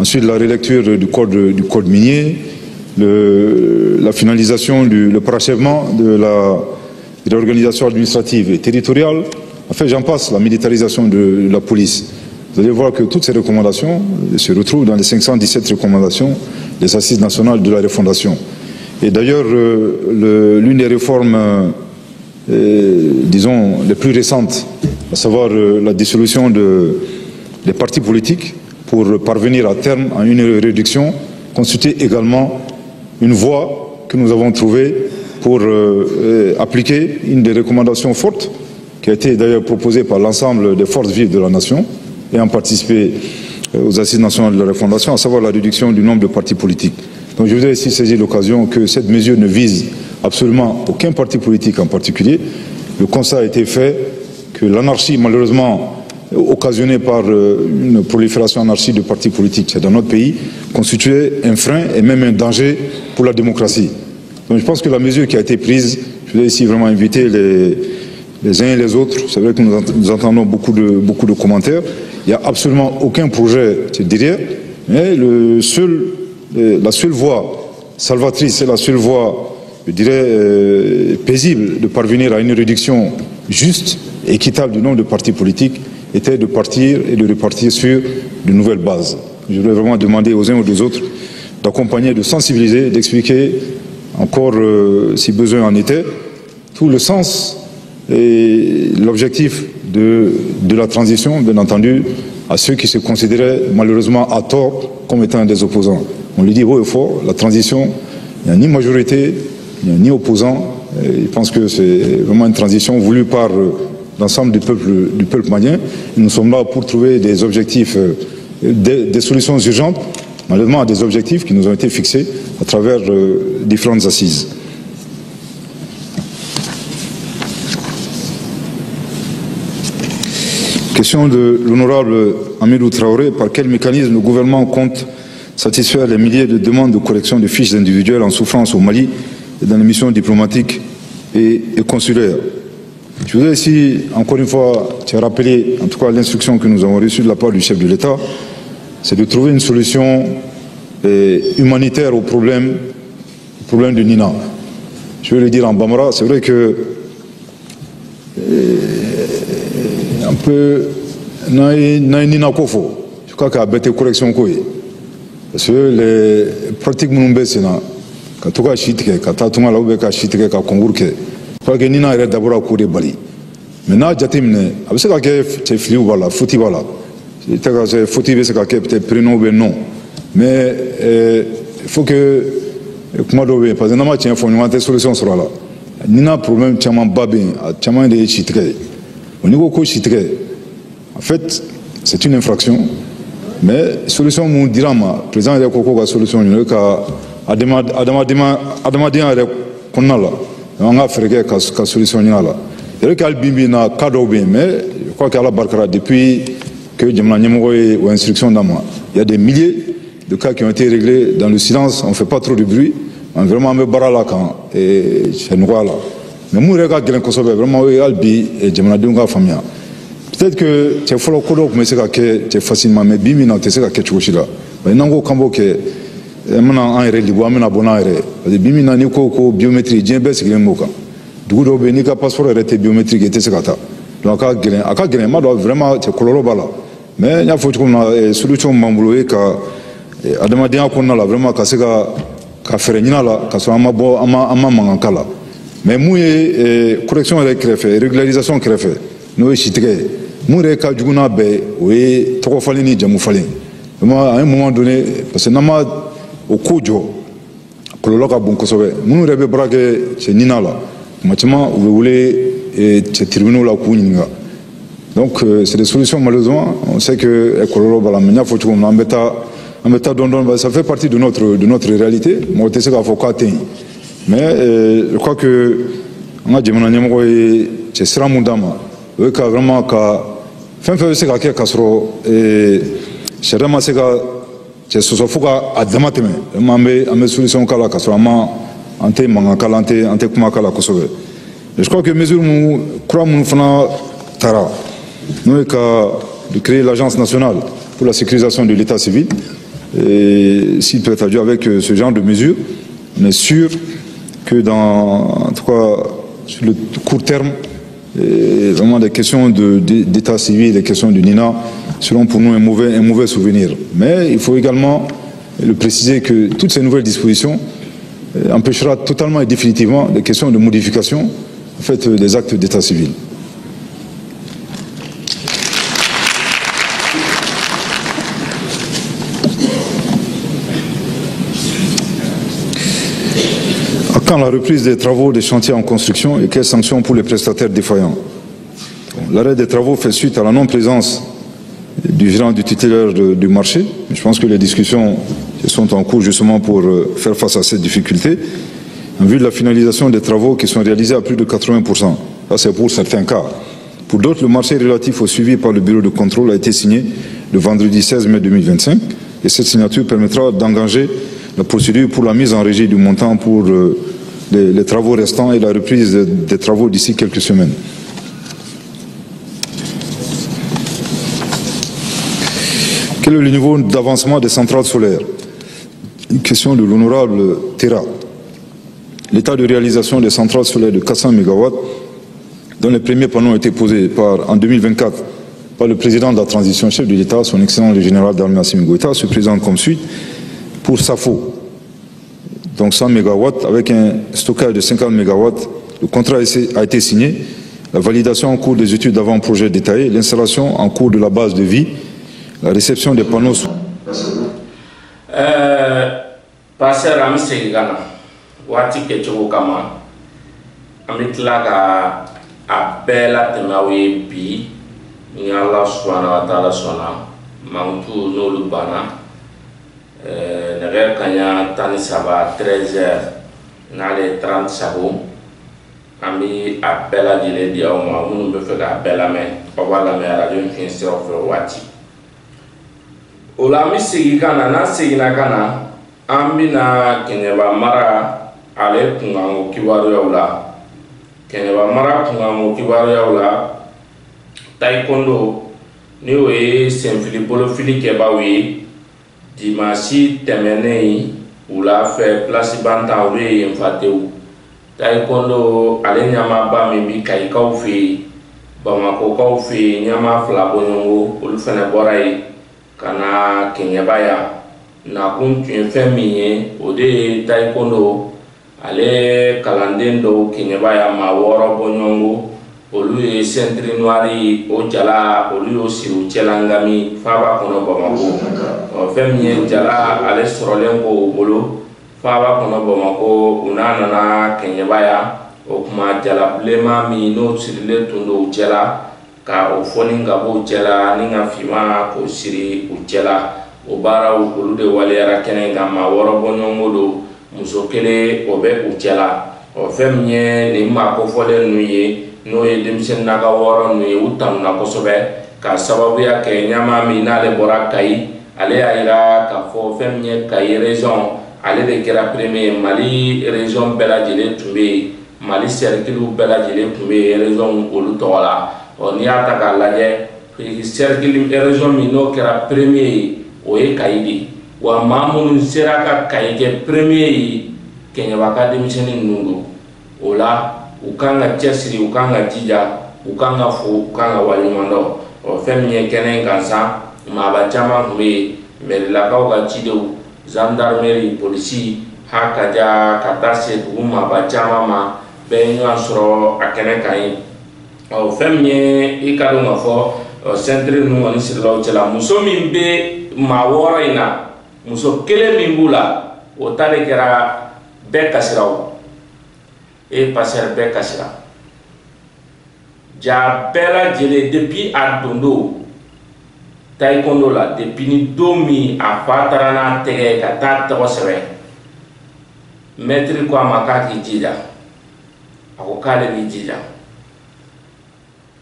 Ensuite, la relecture du code minier, la finalisation, le parachèvement de l'organisation administrative et territoriale. Enfin, j'en passe, la militarisation de la police. Vous allez voir que toutes ces recommandations se retrouvent dans les 517 recommandations des Assises nationales de la refondation. Et d'ailleurs, l'une des réformes, disons, les plus récentes, à savoir la dissolution des partis politiques pour parvenir à terme à une réduction, constitue également une voie que nous avons trouvée pour appliquer une des recommandations fortes qui a été d'ailleurs proposée par l'ensemble des forces vives de la nation ayant participé aux assises nationales de la refondation, à savoir la réduction du nombre de partis politiques. Donc je voudrais ici saisir l'occasion que cette mesure ne vise absolument aucun parti politique en particulier. Le constat a été fait que l'anarchie, malheureusement, occasionnée par une prolifération anarchique de partis politiques dans notre pays, constituait un frein et même un danger pour la démocratie. Donc je pense que la mesure qui a été prise, je voudrais ici vraiment inviter les uns et les autres. C'est vrai que nous entendons beaucoup de commentaires. Il n'y a absolument aucun projet derrière, mais la seule voie salvatrice et la seule voie, je dirais, paisible de parvenir à une réduction juste et équitable du nombre de partis politiques était de partir et de repartir sur de nouvelles bases. Je voudrais vraiment demander aux uns ou aux autres d'accompagner, de sensibiliser, d'expliquer encore, si besoin en était, tout le sens et l'objectif de la transition, bien entendu, à ceux qui se considéraient malheureusement à tort comme étant des opposants. On le dit haut et fort, la transition, il n'y a ni majorité, il n'y a ni opposant. Je pense que c'est vraiment une transition voulue par l'ensemble du peuple malien. Et nous sommes là pour trouver des objectifs, des solutions urgentes, malheureusement à des objectifs qui nous ont été fixés à travers différentes assises. Question de l'honorable Amidou Traoré. Par quel mécanisme le gouvernement compte satisfaire les milliers de demandes de correction de fiches individuelles en souffrance au Mali et dans les missions diplomatiques et consulaires? Je voudrais ici, encore une fois, te rappeler, en tout cas l'instruction que nous avons reçue de la part du chef de l'État, c'est de trouver une solution humanitaire au problème de Nina. Je vais le dire en Bambara, c'est vrai que un peu Nina Kofo, je crois qu'il y a bête correction quoi. Parce que les pratiques mounoumbé c'est là, quand tu as chité, quand tu as tout mal au bec à chité, quand concours que, je crois que Nina est d'abord à courir bali. Maintenant, j'attends, avec ce que tu fais voilà, fouti voilà, c'est fouti c'est que peut-être prénom ou non, mais il faut que comment doit parce que normalement tu as une solution sur là. Nina problème tu as un babin, tu as un des chité. Au niveau de chité, en fait, c'est une infraction. Mais solution mon dirama président de Koko la solution une ka adama konna la on a fait ka solution là et que albimbi na cadeau bien mais je crois qu'à la barkara depuis que Djamna Nyamoro est aux instructions d'Ama il y a des milliers de cas qui ont été réglés dans le silence, on fait pas trop de bruit on vraiment me barala quand et chez nous là mais moi regarde que l'Kosovo vraiment albi et Djamna Dunga famille. Peut-être que tu es follow code mais c'est que facilement mais bimi na tu sais que tu es là mais nango kambo que maintenant en réalité ou amena bonare parce que bimi na ni ko biométrie djembe c'est grand moka du do be ni ka passeport était biométrique était c'est kata donc aka gren ma do vraiment tu koloro bala mais nya faut comme na solution mambulo ka adama dia ko na la vraiment ka se ka faire ni la ka so ama bo ama mangakala mais mouye correction avec régularisation crefé no chitike moure ka juguna be oui trop fallait ni jamu fallait à un moment donné parce que nama au kojo kololoka bon kosobe munu rebe braque chez Nina là maintenant vous voulez et tribunal la kuninga donc c'est des solutions malheureusement on sait que kololo bala menya faut qu'on embêta don ça fait partie de notre réalité moi je sais qu'il faut qu'attendre mais je crois que on a demandé moi c'est sera mundama oui que vraiment que fin c'est que kasro et c'est vraiment c'est que c'est ce sofa à damateme mais solution kala kasro ama ante mangakala ante kuma kala kosobe je crois que mesure mu croit mu fana tara nous que de créer l'agence nationale pour la sécurisation de l'état civil et s'il peut être adjoint avec ce genre de mesures on est sûr que en tout cas sur le court terme et vraiment des questions d'état civil, des questions de Nina seront pour nous un mauvais souvenir. Mais il faut également le préciser que toutes ces nouvelles dispositions empêchera totalement et définitivement des questions de modification en fait, des actes d'état civil. Quand la reprise des travaux des chantiers en construction et quelles sanctions pour les prestataires défaillants? L'arrêt des travaux fait suite à la non-présence du gérant du titulaire du marché. Je pense que les discussions sont en cours justement pour faire face à cette difficulté, en vue de la finalisation des travaux qui sont réalisés à plus de 80%. Ça, c'est pour certains cas. Pour d'autres, le marché relatif au suivi par le bureau de contrôle a été signé le vendredi 16 mai 2025 et cette signature permettra d'engager la procédure pour la mise en régie du montant pour les travaux restants et la reprise des travaux d'ici quelques semaines. Quel est le niveau d'avancement des centrales solaires? Une question de l'honorable Terra. L'état de réalisation des centrales solaires de 400 MW, dont les premiers panneaux ont été posés en 2024 par le président de la transition, chef de l'État, son excellence le général d'armée Assimi Goïta, se présente comme suit. Pour SAFO, donc 100 MW avec un stockage de 50 MW, le contrat a été signé, la validation en cours des études d'avant-projet détaillées, l'installation en cours de la base de vie, la réception des panneaux. Passer à Ghana, Wati Ketchou Kama, Amitlaga, a bella temawe bi, ni Allah subhanahu wa ta'ala sona, Moutou Nolubana, Neger Kanya Tani Saba 13h, Nale 30 Sabo, Ami a bella dîner di Auma, Mounou me fait a bella main, Ovala me a radio finissé au Wati. Olami Sigana, na Sigina Gana, Ambina Kenyaba Mara, Ale Kungango Kiwarola, Kenyaba Mara Kungango Kiwarola, Taekwondo, Niwe Saint Philippe Philippe Kebawi, Dimanche Temenei, Oula fait place Bantaoui en Fatou, Taekwondo, Ale Nyama Bamimi Kaikaufi, Bamako Kaufi, Nyama Flabongo, Ulfene Borai. Kana Kenyabaya na kuntu femi ode taekwondo ale kalandendo Kenyabaya ma woro bonyongo olu centre noiri o jala olu siru chelangami faba kono Bamako o femi jala ale sorolengo bolo faba kono Bamako unana na Kenyabaya o kuma jala blema mi no sirile tundo jala ka o foni ngabo jela ni nga fima ko siri o jela o bara o de wale ara kene ngama woro bonyomodo muso kele o be o jela o femnye ni ma ko fole nuye no ye demsen naga woro nuye utam na ko sobe ka sababu ya ke nyama mi na le bora kai ale aira ka fo femnye kai raison ale de kera premier Mali région bela jele tumbe Mali cercle bela jele tumbe raison olu tola on y a ta lajɛ cercle région min n'o kɛra premier ye o ye Kayi de wa maa minnu sera ka Kayi kɛ premier ye Kenyaba ka denmisɛnnin ninnu don o la u kan ka cɛsiri u kan ka jija u kan ka fo u kan ka waleɲuman dɔn o fɛn min ye kɛnɛ in kan sa maaba caman tun bɛ yen mɛrilakaw ka cidenw gendarmerie polisi hakaja ka taa se dugu maaba caman ma bɛɛ ye ɲɔgɔn sɔrɔ a kɛnɛ kan ye o fɛn min ye i ka dɔn k'a fɔ centre ninnu kɔni sirilaw cɛla muso min bɛ maa wɔɔrɔ in na muso kelen min b'u la o ta de kɛra bɛɛ kasira o passer bɛɛ kasira ja bɛɛ lajɛlen depuis a don don taekwondo la depuis ni don min a fa taara n'a tɛgɛ ka taa tɔgɔ sɛbɛn maître ko a ma k'a k'i jija a ko k'ale b'i jija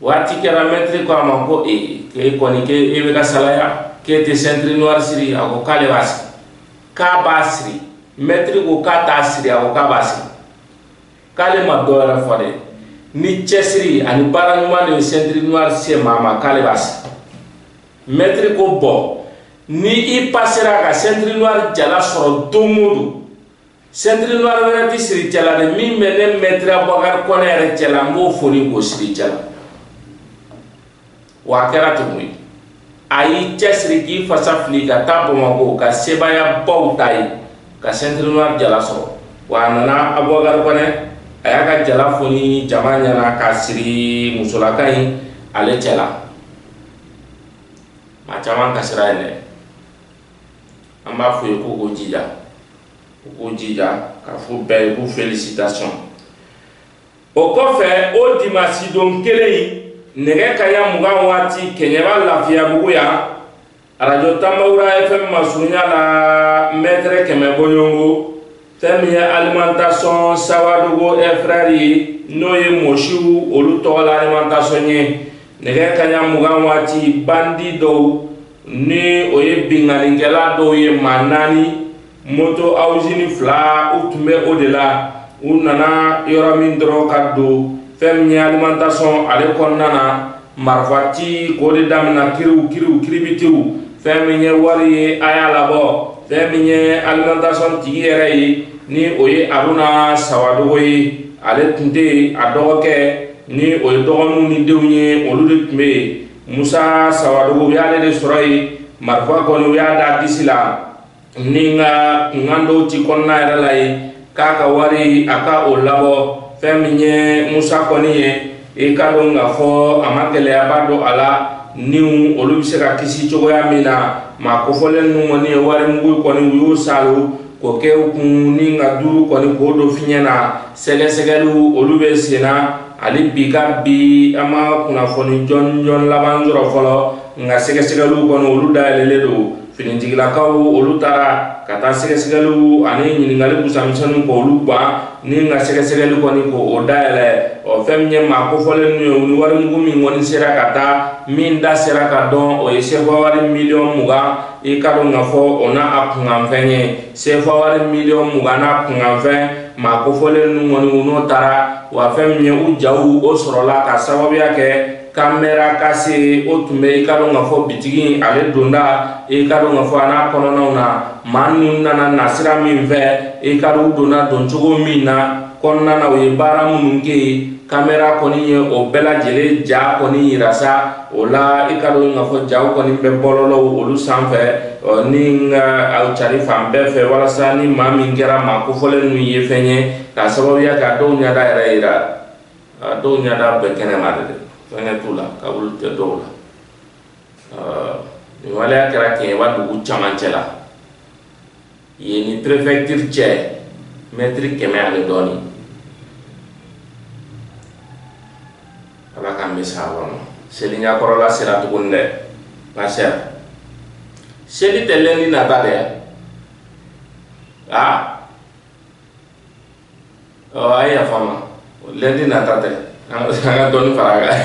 waati kɛra maître ko a ma ko k'e kɔni k'e bɛ ka salaya k'e tɛ centre noir siri a ko k'ale b'a siri k'a b'a siri maître ko k'a t'a siri a ko k'a b'a siri k'ale ma dɔ wɛrɛ fɔ dɛ ni cɛsiri ani baara ɲuman de ye centre noir se maa ma k'ale b'a siri maître ko bɔn ni i passera ka centre noir jala sɔrɔ don o don centre noir wɛrɛ tɛ siri jala de min bɛ ne maître Abubakar Kɔnɛ yɛrɛ cɛla n b'o foni k'o siri jala wa a kɛra ten koyi a y'i cɛsiri k'i fasa fili ka taa Bamako ka sebaya baw ta ye ka centre noir jala sɔrɔ wa a nana Abubakar Kɔnɛ a y'a ka jala foni jama ɲɛna k'a siri musolaka in ale cɛla maa caman kasira yen dɛ an b'a fɔ ye ko k'o jija ka fu bɛɛ ku félicitations o kɔfɛ o dimanche don kelen nɛgɛ kaɲa 20 waati Kɛɲɛba Lafiyabugu ya radio Tambawura FM masurunya la maître Kɛmɛ Boyongo fɛn min ye alimentation Sawadogo et frère ye n'o ye mosiw olu tɔgɔ la alimentation ye nɛgɛ kaɲa 20 waati bandi dɔw ni o ye binganikɛla dɔw ye maa 4 moto ausine 2 u tun bɛ o de la u nana yɔrɔ min dɔrɔn ka don fɛn min ye alimentation ale kɔnɔna na marifati k'o de damina kiribitiw fɛn min ye wari ye a y'a labɔ fɛn min ye alimentation tigi yɛrɛ ye ni o ye Aruna Sawadogo ye ale tun tɛ a dɔgɔkɛ ni o ye dɔgɔninw ni denw ye olu de tun bɛ yen Musa Sawadogo u y'ale de sɔrɔ yen marifa kɔni u y'a da disi la ni nka kunkan dɔw ci kɔnɔna yɛrɛ la ye k'a ka wari a ka o labɔ fɛn min ye Musa kɔni ye i ka dɔn k'a fɔ a ma gɛlɛyaba don a la ni olu bɛ se ka kisi cogoya min na maa kofɔlen ninnu kɔni ye wari mugu kɔni u y'o salo k'o kɛ u kun ni nka duuru kɔni k'o dɔ f'i ɲɛna sɛgɛsɛgɛliw olu bɛ sen na hali bi ka bi an ma kunnafoni jɔnjɔn laban sɔrɔ fɔlɔ nka sɛgɛsɛgɛliw kɔni olu dayɛlɛlen don finitigilakaw olu taara ka taa sɛgɛsɛgɛliw ani ɲininkali busamisɛnninw k'olu ban ni nka sɛgɛsɛgɛli kɔni k'o dayɛlɛ o fɛn min ye maa kofɔlen ninnu ye ni warimugu min kɔni sera ka taa min da sera ka dɔn o ye CFA wari miliyɔn 20 i ka dɔn k'a fɔ o n'a a kunkanfɛn ye CFA wari miliyɔn 20 n'a kunkanfɛn maa kofɔlen ninnu kɔni u n'o taara wa fɛn min ye u jaw o sɔrɔla ka sababuya kɛ kamera kase o tun bɛ i ka dɔn k'a fɔ bitigi ale donda i ka dɔn k'a fɔ a n'a kɔnɔnaw na maa ninnu nana nasira min fɛ i ka dɔn u donna don cogo min na kɔnɔna na u ye baara minnu kɛ yen kamera kɔni ye o bɛɛ lajɛlen ja kɔni yira sa o la i ka dɔn k'a fɔ jaw kɔni bɛ bɔlɔlɔw olu sanfɛ ni aw cari fan bɛɛ fɛ walasa ni maa min kɛra maa kofɔlen ninnu ye fɛn ye k'a sababuya ka dɔw ɲɛda yɛrɛ yira dɔw ɲɛda bɛɛ kɛnɛma de dɛ fɛngɛ t'u la kabulu tɛ dɔw la nin waleya kɛra Kɛɲɛba dugu camancɛ la yen ni préfecture cɛ mètre 100 ani dɔɔnin ala k'an bɛ sa kɔnɔ seli ɲakɔrɔla sera tuguni dɛ ma sera seli tɛ lundi nata dɛ a ye yafa ma lundi nata tɛ an ka dɔɔnin fara kan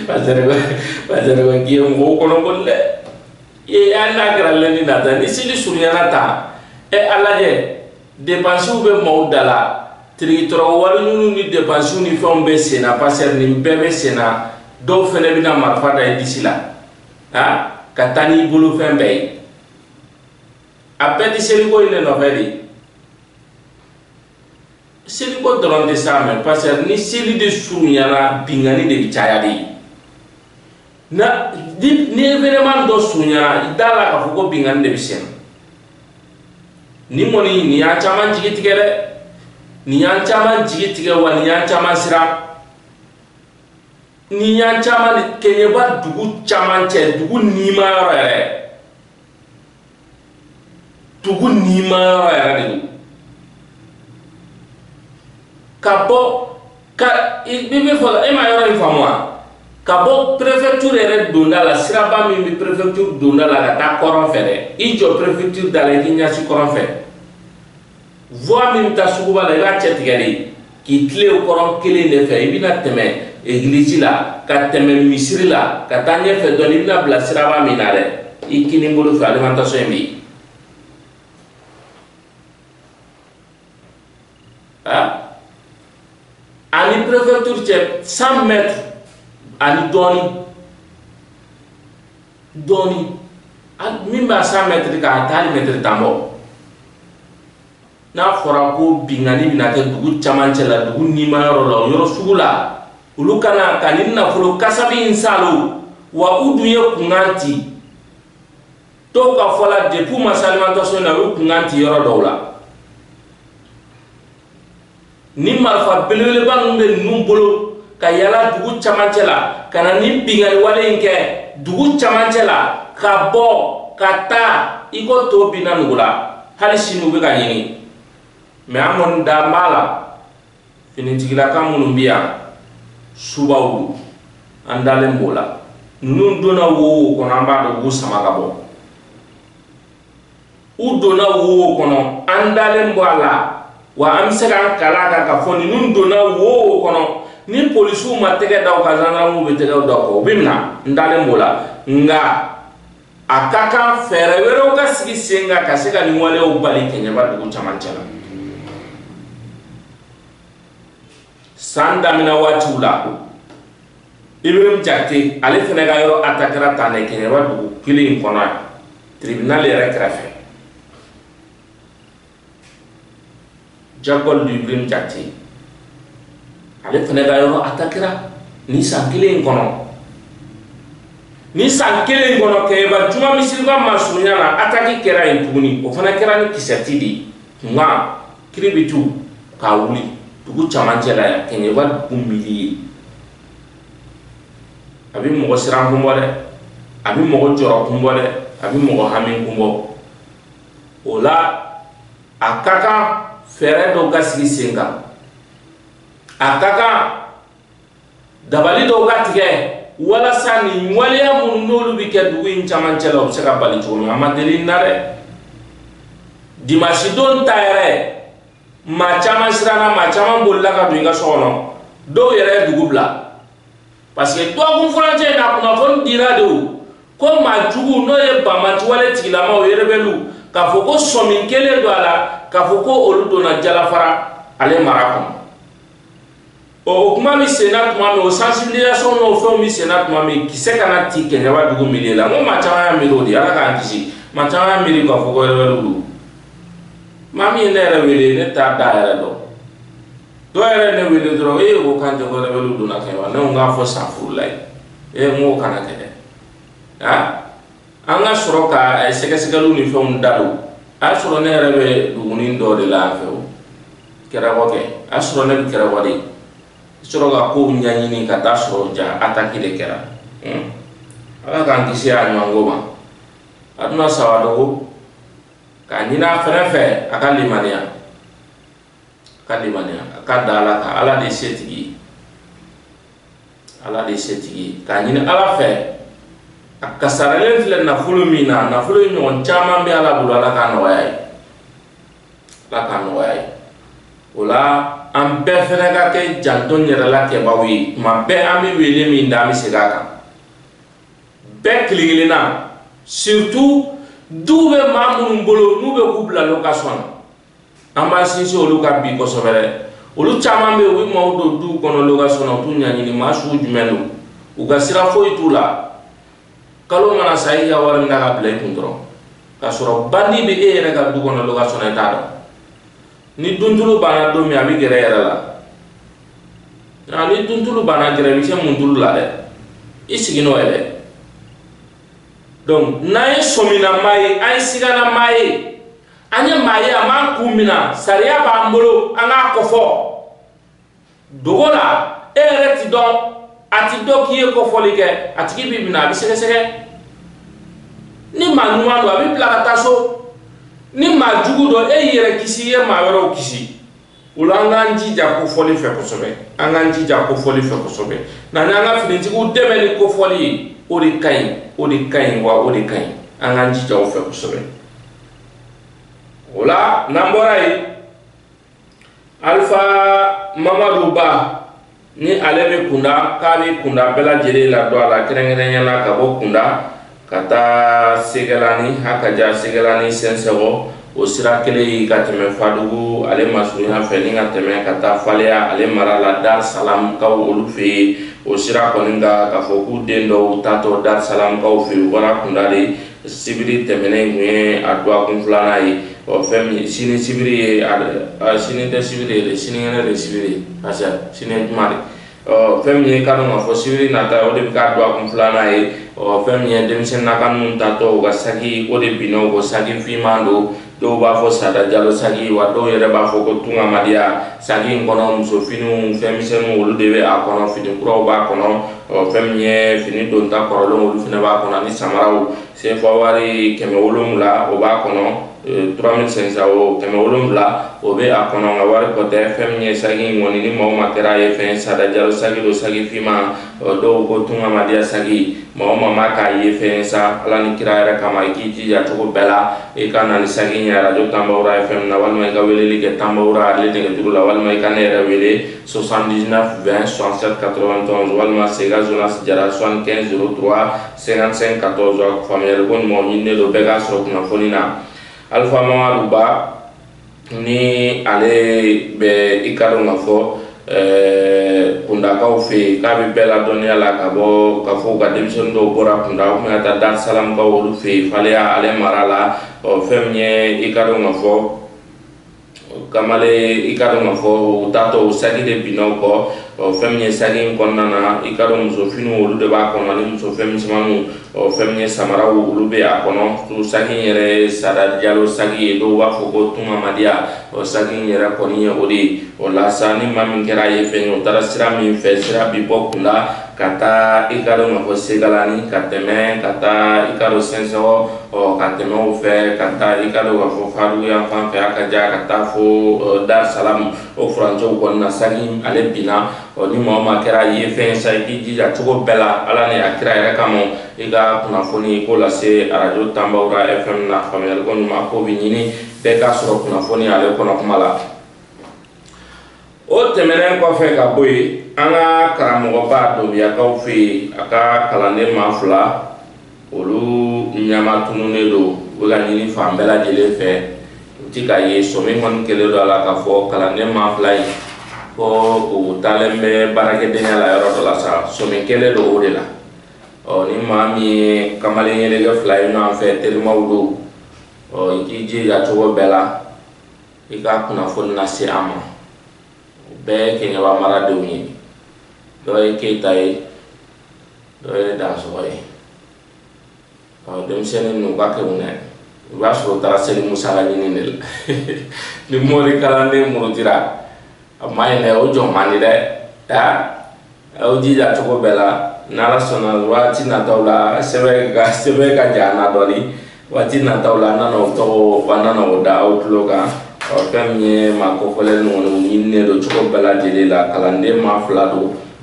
parce que k'i ye mɔgɔw kɔnɔboli dɛ hali n'a kɛra lundi nata ni seli surunyana ta a lajɛ dépenses bɛ maaw da la tirikitɔrɔ wari ninnu ni dépenses ni fɛnw bɛ sen na passer nin bɛɛ bɛ sen na dɔw fɛnɛ bɛna marifa da i disi la ka taa n'i bolo fɛn bɛɛ ye a bɛɛ tɛ seliko in de nɔfɛ de seliko dɔrɔn tɛ sa mɛ parce que ni seli de surunyana bingani de bɛ caya de ni événement dɔ surunyana i da la k'a fɔ ko bingani de bɛ sen na ni kɔni nin y'an caman jigi tigɛ dɛ nin y'an caman jigi tigɛ wa nin y'an caman siran nin y'an caman Kɛɲɛba dugu camancɛ dugu nimayɔrɔ yɛrɛ dugu nimayɔrɔ yɛrɛ de don ka bɔ ka i bɛ fɔ e ma yɔrɔ in faamu wa ka bɔ préfecture yɛrɛ donda la siraba min bɛ préfecture donda la ka taa kɔrɔn fɛ dɛ i jɔ préfecture da la i k'i ɲɛsin kɔrɔn fɛ voie min bɛ taa suguba la i b'a cɛ tigɛ de k'i tilen o kɔrɔn kelen de fɛ i bɛna tɛmɛ église la ka tɛmɛ misiri la ka taa ɲɛfɛ dɔɔnin i bɛna bila siraba min na dɛ i kini bolo fɛ alimentation in bɛ yen ani préfecture cɛ 100 mètres ani dɔɔnin min b'a 100 mètres k'a taa hali mètre 10 bɔ n'a fɔra ko bingani bɛna kɛ dugu camancɛ la dugu nimayɔrɔ la o yɔrɔ sugu la olu kana ka ni nafolo kasabi in salo wa u dun ye kunkan ci dɔw ka fɔ la depuis u ma se alimentation na u ye kunkan ci yɔrɔ dɔw la ni marifa belebeleba ninnu bɛ ninnu bolo ka yala dugu camancɛ la ka na ni bingani wale in kɛ dugu camancɛ la ka bɔ ka taa i ko to binna nugu la hali sinu be ka nyini me amon da mala fini tigila kamunu biya subawu andale mbola nun dona wo kono amba do bu sama gabo u dona wo kono andale mbola wa am sega kala ka foni nun dona wo kono ni polisu ma tege daw ka zandamu be tege daw ko bimna ndale mbola nga akaka fere wero ka sigi senga ka sega ni wale o bali kenya ba dugu chamancela sanda mina watula Ibrahim Jakte ale fene ga yo atakara tane kenya ba dugu kili kona tribunal yere krafe Jagol du Ibrahim Jakte ale fene ga yo atakara ni sankile kono ni sankile kono ke ba juma misilba masunya na ataki kera intuni o fana kera ni kisatidi nga kribitu kawuli dugu chamancela ya kenya ba dugu abi mogo siran kumbo de abi mogo joro kumbo de abi mogo hamin kumbo ola akaka fere do gasigi senga akaka dabali do gatige wala sani wala ya mun nolu bi ke dugu in chamancela o seka bali to amadeli nare dimashi don tayre ma chama sirana ma chama bolla ka duinga sono do yere dugu bla parce que toi kun français na kuna fon dira de ko ma jugu no ye bamati wale tigilama o yerebelu ka foko somin kele do ala ka foko olu do na jala fara ale marako o kuma mi senat ma o sensibilisation no fo mi senat ma mi kise kana ti kenya wa dugu milela mo ma tawa ya miro di ala ka antisi ma tawa ya miri ka foko yerebelu mami ne rewele ne ta daere do doere ne wele dro e ko kan jogo rebelu do na kewa ne nga fo safu lay e mo kana kede ha anga soroka e sege segalu ni fo ndalu a soro ne rebe du munin do de la feo kera woke a soro ne kera wadi soro ga ko nyanyi ni ka ta soro ja ataki de kera ala kan kisi a nyangoma aduna sawado ka nyina ferefe akali mania kadimania kadala ka ala de setigi ka nyina ala fe akasaralen fle na fulumina na fulumi on chama be ala bulu ala ka noyai ola am be fere ga ke janton nyere la ke bawi ma be ami wele mi ndami segaka be klingilina surtout dube mamun bolo nube kubla location amba sinsi olu ka bi ko sobere olu chama be wi mawdo du kono location tu nyani ni masu jumelu uga sira foi tula kalo mana sai ya war ndaga play kundro ka soro bandi be e rega du kono location eta do ni dundulu bana do mi abi gere era la na ni dundulu bana gere mi se mundulu la de isigino ele donc nae somina mai ai sigana mai anya mai ama kumina saria ba mbolo anga kofo dogola ereti don ati dokiye kofo like ati kibibina bisege sege ni manuwa do abi plakata so ni majugu do e yere kisi ye mawero kisi ulanga njija ko foli fe ko sobe anga njija ko foli fe ko sobe na nyanga fininti ku demeli ko foli odi kain wa odi kain anga njija o fe ko sobe ola namborai alfa Mamadou Ba ni alebe kunda kabi kunda bela jele la do ala kerengenya na kabo kunda kata segelani hakaja segelani sensego o sira kele kateme fadugu ale masunya feninga teme kata falea ale marala Dar Salam kaw olufe o sira koninga ka foku dendo tato Dar Salam kaw fe wara kundale sibiri temene ngwe adwa kunflana yi o femi sini sibiri sini te sibiri le sini ngene le sibiri asa sini mari o femi kanu ma fo sibiri nata o de ka adwa kunflana yi o femi demisen nakanu tato ga sagi o de bino go sagi fimando do ba fo sada jalo sagi wa do yere ba fo ko tunga madia sagi ngono muso finu femisenu olu debe a kono fini kuro ba kono o femye fini don ta korolo olu fina ba kono ni samaraw se fawari keme wolumla o ba kono 3500 o kɛmɛ wolonwula o bɛ a kɔnɔ nka wari kɔ tɛ fɛn min ye sagi ŋɔni ni maa o maa kɛra ye fɛn sada jalo sagi do sagi finma dɔw ko tungamadiya sagi maa o maa ma k'a ye fɛn sa ala ni kira yɛrɛ kama i k'i jija cogo bɛɛ la i ka na ni sagi ɲɛ radio Tambawura FM na walima i ka weleli kɛ Tambawura ale nɛgɛjuru la walima i ka ne yɛrɛ wele 79 20 67 91 walima Sega Jonas Jara 75 03 55 14 faamuyali ko ɲumanw ɲininen don bɛɛ k'a sɔrɔ kunnafoni na Alpha Mamadu Ba ni ale bɛ i ka dɔn k'a fɔ kundakaw fɛ yen k'a bɛ bɛɛ ladɔnniya la ka bɔ ka fɔ ka denmisɛnnin dɔw bɔra kunda u tun ka taa Dar Salam kaw olu fɛ yen faleya ale mara la fɛn min ye i ka dɔn k'a fɔ kamale i ka dɔn k'a fɔ u taatɔ sagi de binna o kɔ fɛn min ye sagi in kɔnɔna na i ka dɔn musofiniw olu de b'a kɔnɔ ani musofɛn misɛnmaninw fɛn min ye samaraw olu bɛ a kɔnɔ sagi in yɛrɛ ye Sada Jalo sagi ye dɔw b'a fɔ ko tungamadiya sagi in yɛrɛ kɔni ye o de ye o la sa ni maa min kɛra ye fɛn ye o taara sira min fɛ sira bi bɔ kunda ka taa i ka dɔn k'a fɔ Segalani ka tɛmɛ ka taa i ka dɔn Sɛnsɛgɔ ka tɛmɛ o fɛ ka taa i ka dɔn k'a fɔ Fadugu yan fan fɛ a ka ja ka taa fo Dar Salam o furancɛw kɔni na sagi ale binna ni maa o maa kɛra ye fɛn sa i k'i jija cogo bɛɛ la ala ni a kira yɛrɛ kama i ka kunnafoni ko lase radio Tambawura FM na faamuyali ko ɲuman ko bɛ ɲini bɛɛ k'a sɔrɔ kunnafoni ale kɔnɔ kuma la o tɛmɛnen kɔfɛ ka bɔ yen an ka karamɔgɔba Dobiyakaw fɛ yen a ka kalanden maa 2 olu ɲama tununnen don u bɛ ka ɲini fan bɛɛ lajɛlen fɛ u ti ka ye sɔmi kɔni kɛlen don a la k'a fɔ kalanden maa 2 in ko u taalen bɛ baarakɛdenya la yɔrɔ dɔ la sa sɔmi kɛlen don o de la ni maa min ye kamalen yɛrɛkɛ 2 ye ɲɔgɔn fɛ terimaw don i k'i jija cogo bɛɛ la i ka kunnafoni lase an ma bɛɛ Keɲaba maradenw ye dɔ ye Keyita ye dɔ ye Dansɔgɔ ye denmisɛnnin n'u ka kɛw nɛ i b'a sɔrɔ u taara seli musaka ɲini de la ni mɔri kalanden murutira a ma ɲinɛ o jɔn man di dɛ aw jija cogo bɛɛ la n'ala sɔnna waati nataw la sɛbɛ ka ja na dɔɔni waati nataw la an nana o tɔgɔ an nana o da aw tulo kan fɛn min ye maa kɔfɔlen ninnu ɲininen don cogo bɛɛ lajɛlen la kalanden maa 2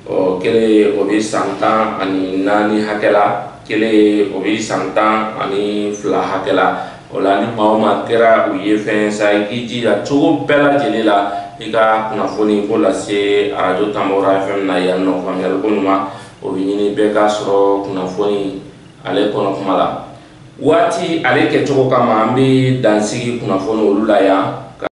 don kelen o bɛ san 14 hakɛ la kelen o bɛ san 12 hakɛ la o la ni maa o maa kɛra u ye fɛn sa i k'i jija cogo bɛɛ lajɛlen la i ka kunnafoni ko lase radio Tambawura FM na yan nɔ faamuyali ko ɲuman o bɛ ɲini bɛɛ k'a sɔrɔ kunnafoni ale kɔnɔ kuma la waati ale kɛcogo kama an bɛ dansigi kunnafoni olu la yan